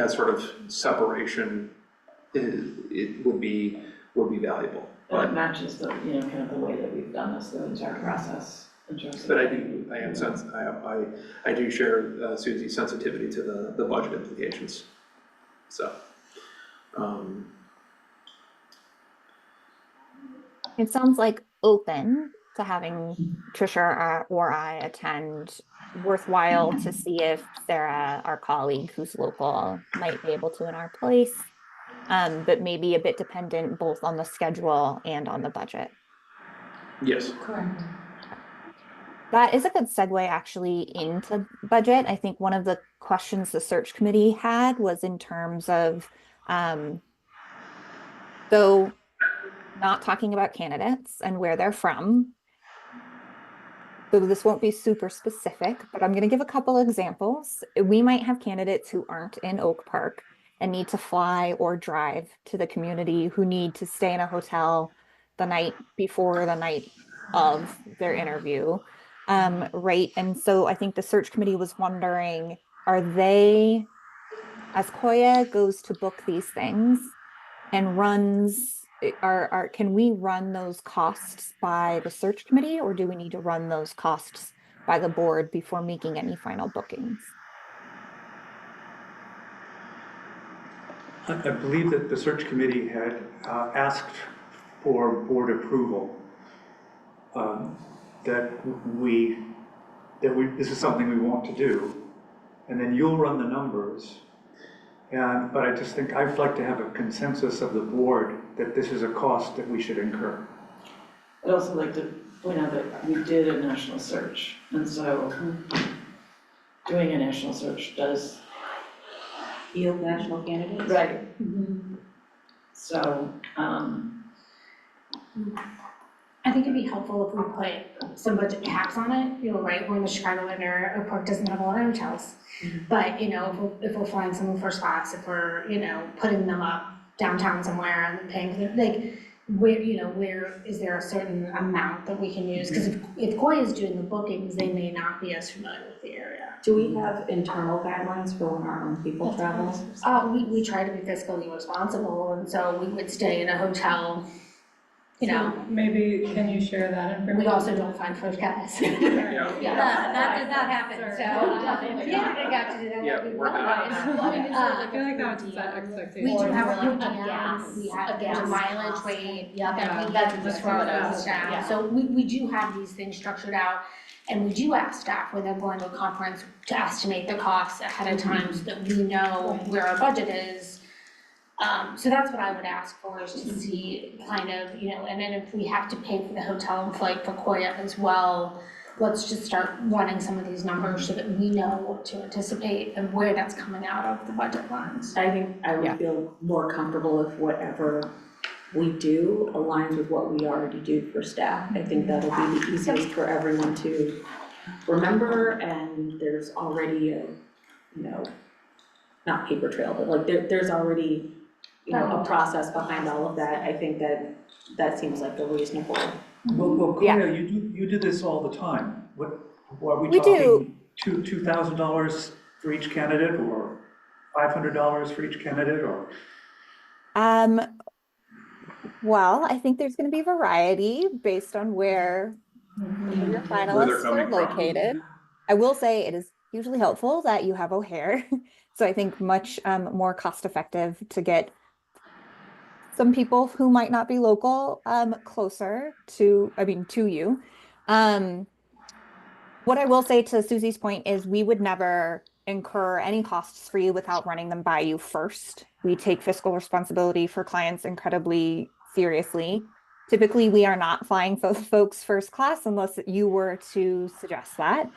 S1: sort of separation would be valuable.
S2: But it matches the, kind of the way that we've done this, the entire process.
S1: But I do share Susie's sensitivity to the budget implications. So,
S10: It sounds like open to having Trisha or I attend, worthwhile to see if Sarah, our colleague who's local, might be able to in our place. But maybe a bit dependent both on the schedule and on the budget.
S1: yes.
S2: Correct.
S10: That is a good segue actually into budget. I think one of the questions the search committee had was in terms of, though not talking about candidates and where they're from. So this won't be super specific, but I'm going to give a couple examples. We might have candidates who aren't in Oak Park and need to fly or drive to the community, who need to stay in a hotel the night before, the night of their interview. Right. And so I think the search committee was wondering, are they, as Koya goes to book these things and runs, can we run those costs by the search committee, or do we need to run those costs by the board before making any final bookings?
S6: I believe that the search committee had asked for board approval, um, that this is something we want to do, and then you'll run the numbers. But I just think I'd like to have a consensus of the board that this is a cost that we should incur.
S2: I'd also like to point out that we did a national search, and so doing a national search does.
S7: Field national candidates?
S2: Right. So,
S3: I think it'd be helpful if we put some budget caps on it, you know, right, we're in the Chicagoland airport doesn't have a lot of hotels. But, you know, if we're flying someone first class, if we're, you know, putting them up downtown somewhere and paying, like, where is there a certain amount that we can use? Because if Koi is doing the bookings, they may not be as familiar with the area.
S7: Do we have internal guidelines for when our own people travel?
S3: We try to be fiscally responsible, and so we would stay in a hotel, you know.
S5: Maybe, can you share that information?
S3: We also don't find first class.
S1: Yeah.
S3: That did not happen, so, yeah, I got to do that.
S1: Yeah, we're not.
S5: I feel like that would set expectations.
S3: We do have a
S8: Or like
S3: per diem,
S8: gas,
S3: we have,
S8: a
S3: there's a
S8: gas
S3: mileage
S8: cost.
S3: rate,
S8: Yeah,
S3: that we
S8: that's
S3: get
S8: just
S3: for
S8: what I
S3: the
S8: was-
S3: staff.
S8: yeah.
S3: So we do have these things structured out, and we do ask staff when they're going to a conference to estimate the costs ahead of time so that we know where our budget is. So that's what I would ask for, is to see kind of, you know, and then if we have to pay for the hotel and flight for Koya as well, let's just start running some of these numbers so that we know what to anticipate and where that's coming out of the budget lines.
S7: I think I would feel more comfortable if whatever we do aligns with what we already do for staff. I think that'll be the easiest for everyone to remember, and there's already a, you know, not paper trail, but like there's already, you know, a process behind all of that. I think that seems like a reasonable.
S6: Well,
S10: Yeah.
S6: Koya, you do this all the time. What are we
S10: We
S6: talking? $2,000 for each candidate, or $500 for each candidate, or?
S10: Well, I think there's going to be variety based on where your
S1: Where they're
S10: finalists are
S1: coming from.
S10: located. I will say it is hugely helpful that you have O'Hare. So I think much more cost effective to get some people who might not be local closer to you. What I will say to Susie's point is we would never incur any costs for you without running them by you first. We take fiscal responsibility for clients incredibly seriously. Typically, we are not flying folks first class unless you were to suggest that.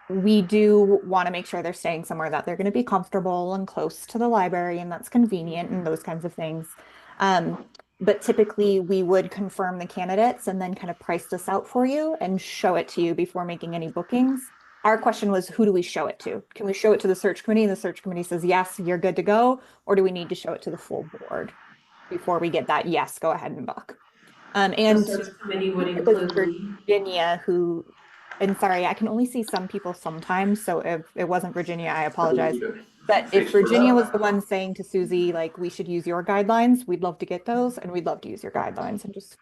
S10: We do want to make sure they're staying somewhere that they're going to be comfortable and close to the library and that's convenient and those kinds of things. But typically we would confirm the candidates and then kind of price this out for you and show it to you before making any bookings. Our question was, who do we show it to? Can we show it to the search committee and the search committee says, yes, you're good to go? Or do we need to show it to the full board before we get that, yes, go ahead and book? And
S7: The search committee would
S10: it was
S7: include Lee.
S10: Virginia who, and sorry, I can only see some people sometimes. So if it wasn't Virginia, I apologize. But if Virginia was the one saying to Susie, like, we should use your guidelines, we'd love to get those and we'd love to use your guidelines and just,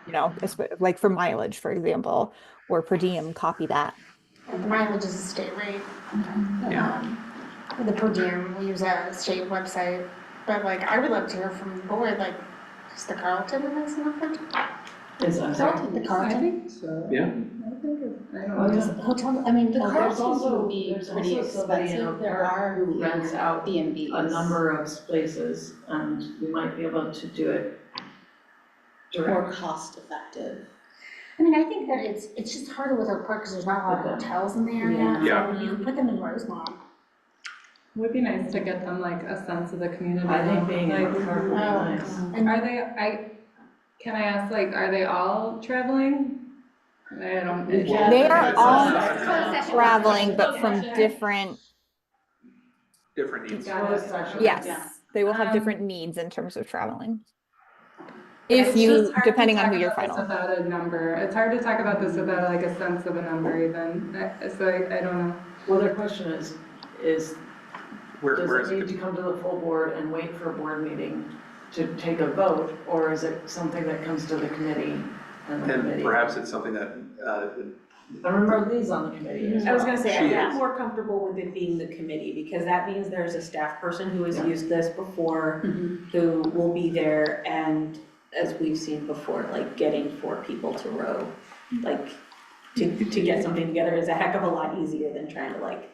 S10: you know, like for mileage, for example, or per diem, copy that.
S3: The mileage is a state rate.
S1: Yeah.
S3: The per diem, we use a state website, but like, I would love to hear from the board, like, is the Carlton in this number?
S2: I'm sorry.
S3: The
S5: I
S3: Carlton?
S5: think so.
S1: Yeah.
S5: I think I
S2: Oh,
S5: don't
S2: yeah.
S5: know.
S3: Hotel, I mean,
S8: The
S3: there's
S8: Carltons
S3: also,
S8: would be
S2: there's
S8: pretty
S2: also somebody in
S8: expensive,
S2: Oak
S8: there
S2: Park
S8: are
S2: who rents out
S8: B&Bs.
S2: a number of spaces, and we might be able to do it
S8: More
S2: direct.
S8: cost effective.
S3: I mean, I think that it's just harder with Oak Park because there's not a lot of hotels in the area.
S1: Yeah.
S3: So you could put them in Rosemont.
S5: It would be nice to get them like a sense of the community.
S2: I think being in
S5: Like,
S2: Oak Park would be nice.
S3: And
S5: can I ask, like, are they all traveling? I don't.
S2: Yeah.
S10: They are all
S3: Closed
S10: traveling, but from different,
S1: Different needs.
S5: Got it.
S10: yes, they will have different needs in terms of traveling. if
S5: It's
S10: you,
S5: just hard to
S10: depending on
S5: talk
S10: who your
S5: about this
S10: final.
S5: without a number. It's hard to talk about this without like a sense of a number even. So I don't know.
S2: Well, the question is,
S1: Where
S2: does
S1: is
S2: it
S1: it?
S2: need to come to the full board and wait for a board meeting to take a vote? Or is it something that comes to the committee and the
S1: And
S2: committee?
S1: perhaps it's something that,
S2: I remember Lee's on the committee as
S7: I was
S2: well.
S7: gonna say,
S1: She
S7: I'm
S1: is.
S7: more comfortable with it being the committee, because that means there's a staff person who has used this before, who will be there, and as we've seen before, like getting 4 people to row, like, to get something together is a heck of a lot easier than trying to like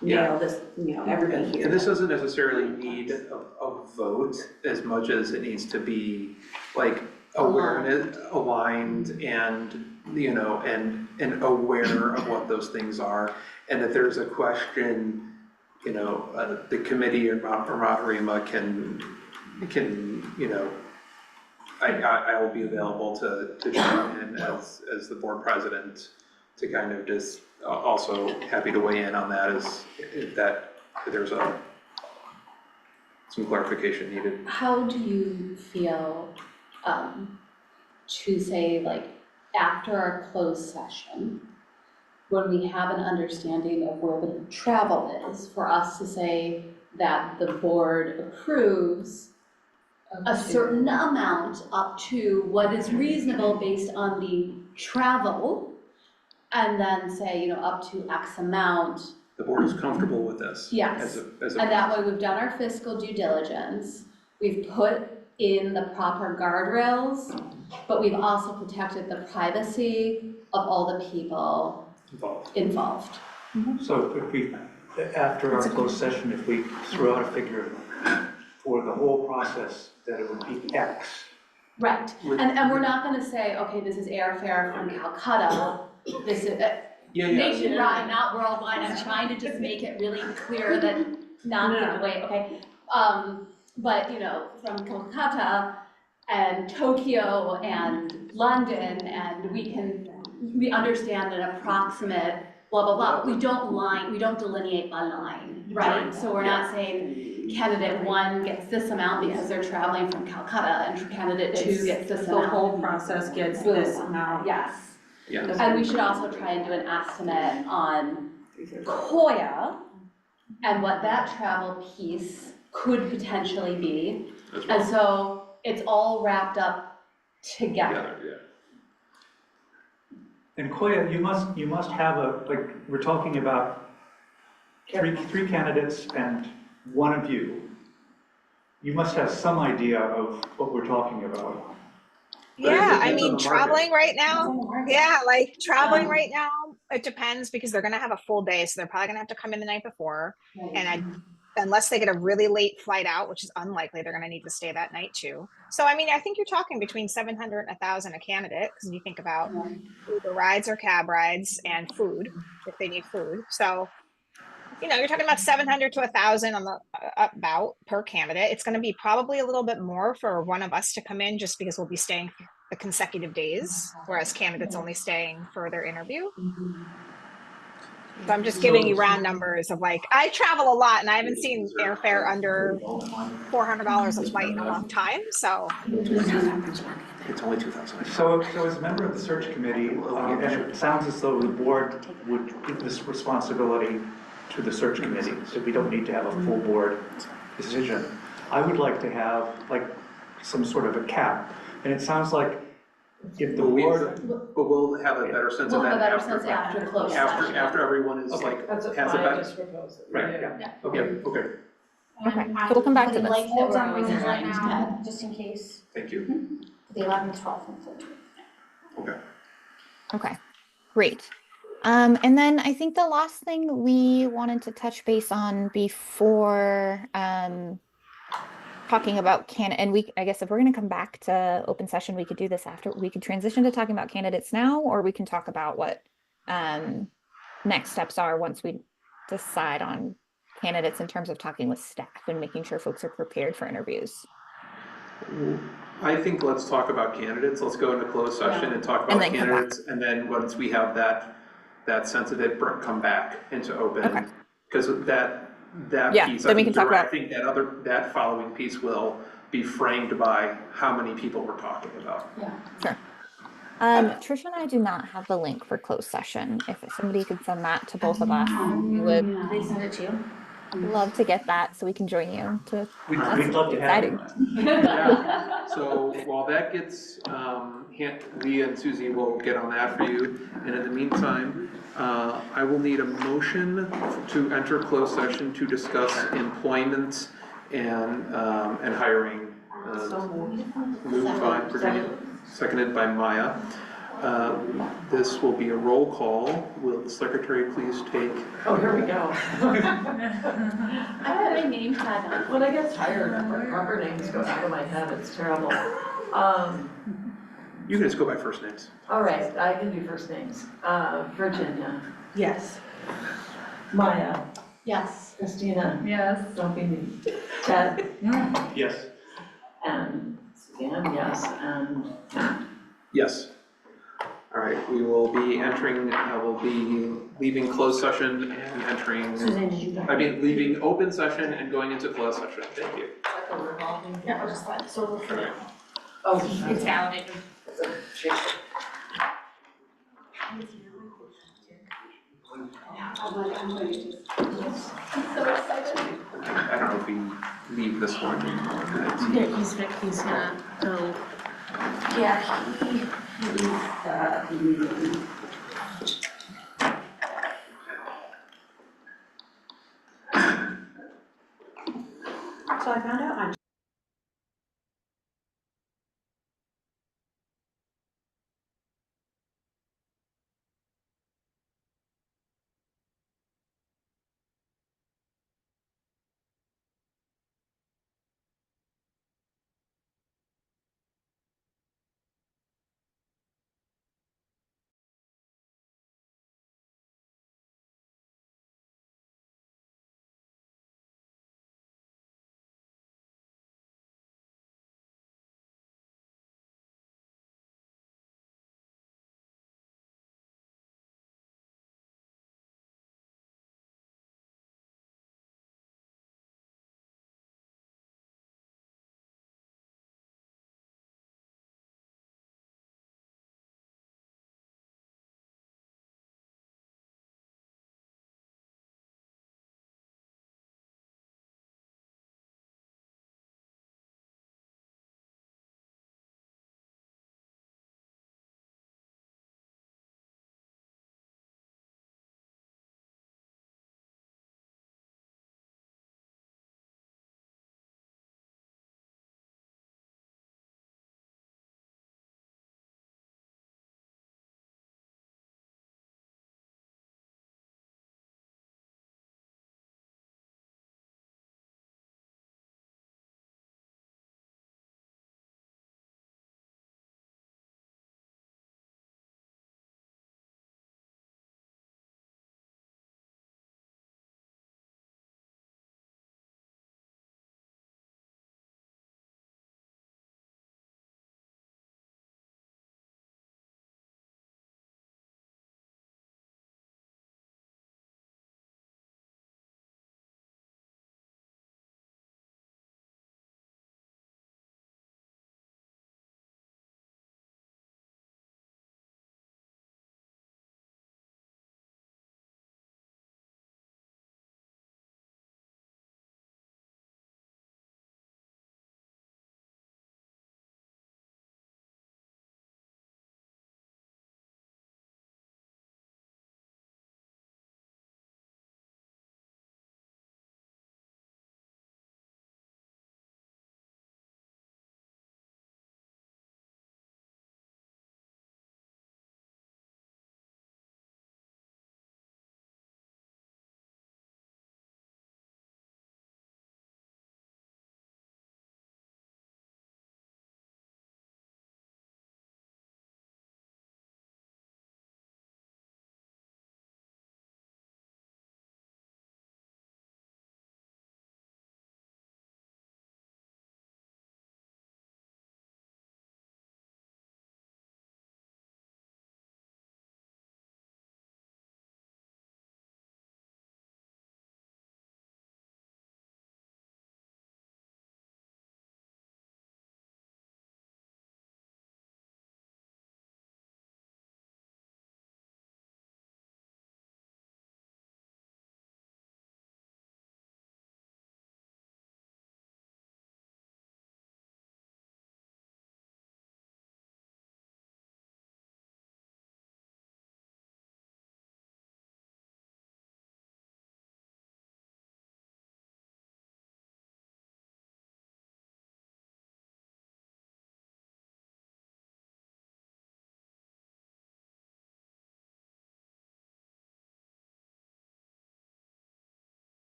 S7: nail this, everybody here.
S1: and this doesn't necessarily need a vote as much as it needs to be like awareness, aligned and, and aware of what those things are. And if there's a question, the committee or Madarima can, I will be available to chime in as the board president to kind of just, also happy to weigh in on that if there's some clarification needed.
S8: How do you feel, to say, like, after our closed session, when we have an understanding of where the travel is, for us to say that the board approves a certain amount up to what is reasonable based on the travel, and then say, up to X amount.
S1: The board is comfortable with this.
S8: Yes.
S1: As a.
S8: And that way we've done our fiscal due diligence, we've put in the proper guardrails, but we've also protected the privacy of all the people involved.
S6: So if we, after our closed session, if we throw out a figure for the whole process, that it would be X.
S8: Right, and we're not gonna say, okay, this is airfare from Calcutta, this is nationwide, not worldwide, I'm trying to just make it really clear that not give away, okay? But, from Calcutta and Tokyo and London, and we understand an approximate blah, blah, blah. We don't delineate by line, right? So we're not saying candidate 1 gets this amount because they're traveling from Calcutta, and candidate 2 gets this amount.
S7: The whole process gets this amount.
S8: Yes.
S1: Yeah.
S8: And we should also try and do an estimate on Koya and what that travel piece could potentially be. And so it's all wrapped up together.
S6: And Koya, you must have we're talking about three candidates and one of you. You must have some idea of what we're talking about.
S9: Yeah, I mean, traveling right now, traveling right now, it depends because they're gonna have a full day, so they're probably gonna have to come in the night before. And unless they get a really late flight out, which is unlikely, they're gonna need to stay that night too. So I mean, I think you're talking between 700 and 1,000 a candidate, because you think about Uber rides or cab rides and food, if they need food. So, you're talking about 700 to 1,000 on the about per candidate. It's going to be probably a little bit more for one of us to come in just because we'll be staying the consecutive days, whereas candidates only staying for their interview. So I'm just giving you round numbers of I travel a lot and I haven't seen airfare under $400 a flight in a long time. So
S1: It's only 2,000.
S6: So as a member of the search committee, and it sounds as though the board would give this responsibility to the search committee, so we don't need to have a full board decision. I would like to have some sort of a cap, and it sounds like if the board.
S1: But we'll have a better sense of that
S8: after close session.
S1: after everyone is
S2: That's what
S1: has a
S2: I
S1: better.
S2: just proposed.
S6: Right,
S1: Yeah. Okay.
S10: Okay, so we'll come back to this.
S3: Like
S8: That
S3: holds on
S8: we're always
S3: reasons right
S8: aligned,
S3: now, just in case,
S1: Thank you.
S3: the 11th, 12th, and 13th.
S1: Okay.
S10: Okay, great. And then I think the last thing we wanted to touch base on before talking about I guess if we're going to come back to open session, we could do this after. We could transition to talking about candidates now, or we can talk about what next steps are once we decide on candidates in terms of talking with staff and making sure folks are prepared for interviews.
S1: I think let's talk about candidates. Let's go into closed session and talk about candidates, and then once we have that sense of it, come back into open. Okay. Because that piece,
S10: then we can talk about.
S1: I think that following piece will be framed by how many people we're talking about.
S10: Trisha and I do not have the link for closed session. If somebody could send that to both of us, we would
S8: Did they send it to you?
S10: love to get that so we can join you to.
S6: We'd
S10: That's
S6: love to have
S10: exciting.
S6: you.
S1: Yeah. So while that gets, Leah and Susie will get on that for you. And in the meantime, I will need a motion to enter closed session to discuss employment and hiring. Moved by Virginia, seconded by Maya. This will be a roll call. Will the secretary please take?
S7: Oh, here we go.
S8: I put my name tag on.
S7: When I get tired, proper names go out of my head, it's terrible.
S1: You can just go by first names.
S7: All right, I can do first names. Virginia,
S2: Yes.
S7: Maya,
S8: Yes.
S7: Christina,
S5: Yes.
S7: don't be me, Ted,
S6: Yes.
S7: and Suzanne, yes, and Matt.
S1: Yes. All right, we will be entering, we'll be leaving closed session and entering,
S8: Suzanne, did you?
S1: leaving open session and going into closed session. Thank you.
S8: Yeah, I'll just slide this over for now.
S7: Oh,
S8: It's validated.
S1: I don't know if we leave this one.
S8: Yeah, he's gonna go.
S4: Yeah, so I found out my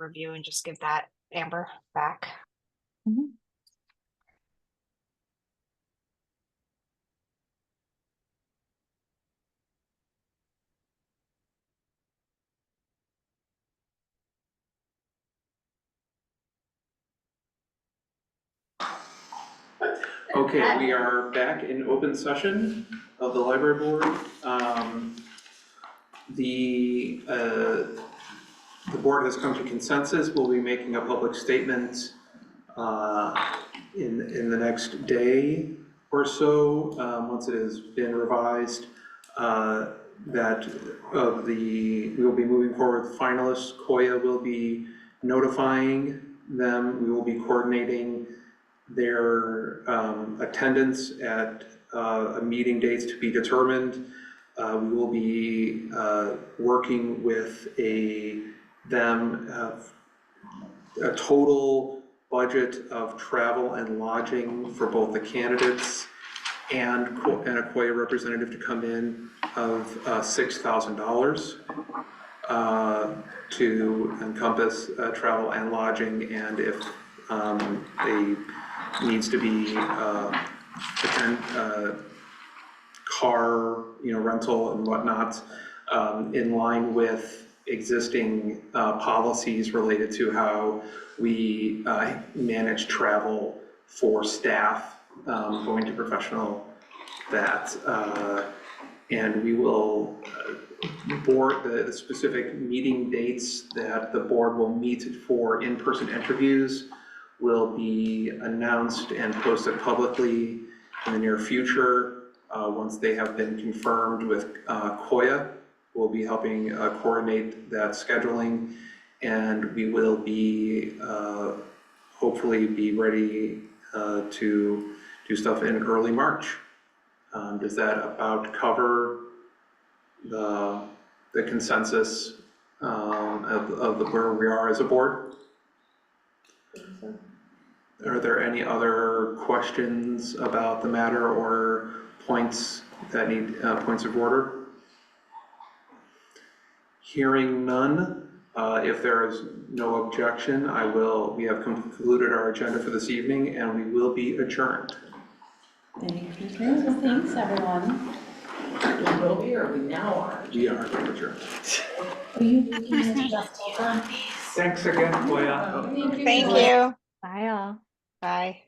S9: review and just give that Amber back.
S10: Mhm.
S1: Okay, we are back in open session of the library board. The board has come to consensus. We'll be making a public statement in the next day or so, once it has been revised, that we will be moving forward with finalists. Koya will be notifying them. We will be coordinating their attendance at a meeting dates to be determined. We will be working with a total budget of travel and lodging for both the candidates and a Koya representative to come in of $6,000 to encompass travel and lodging, and if needs to be car, rental and whatnot, in line with existing policies related to how we manage travel for staff going to professional that, and we will board the specific meeting dates that the board will meet for in-person interviews will be announced and posted publicly in the near future. Once they have been confirmed with Koya, we'll be helping coordinate that scheduling, and we will be hopefully be ready to do stuff in early March. Does that about cover the consensus of where we are as a board? Are there any other questions about the matter or points that need points of order? Hearing none, if there is no objection, we have concluded our agenda for this evening and we will be adjourned.
S7: Thank you.
S8: Thanks, everyone.
S7: We will be, or we now are.
S1: We are adjourned.
S7: Are you looking at just
S6: Thanks again, Koya.
S9: Thank you.
S10: Bye all.
S9: Bye.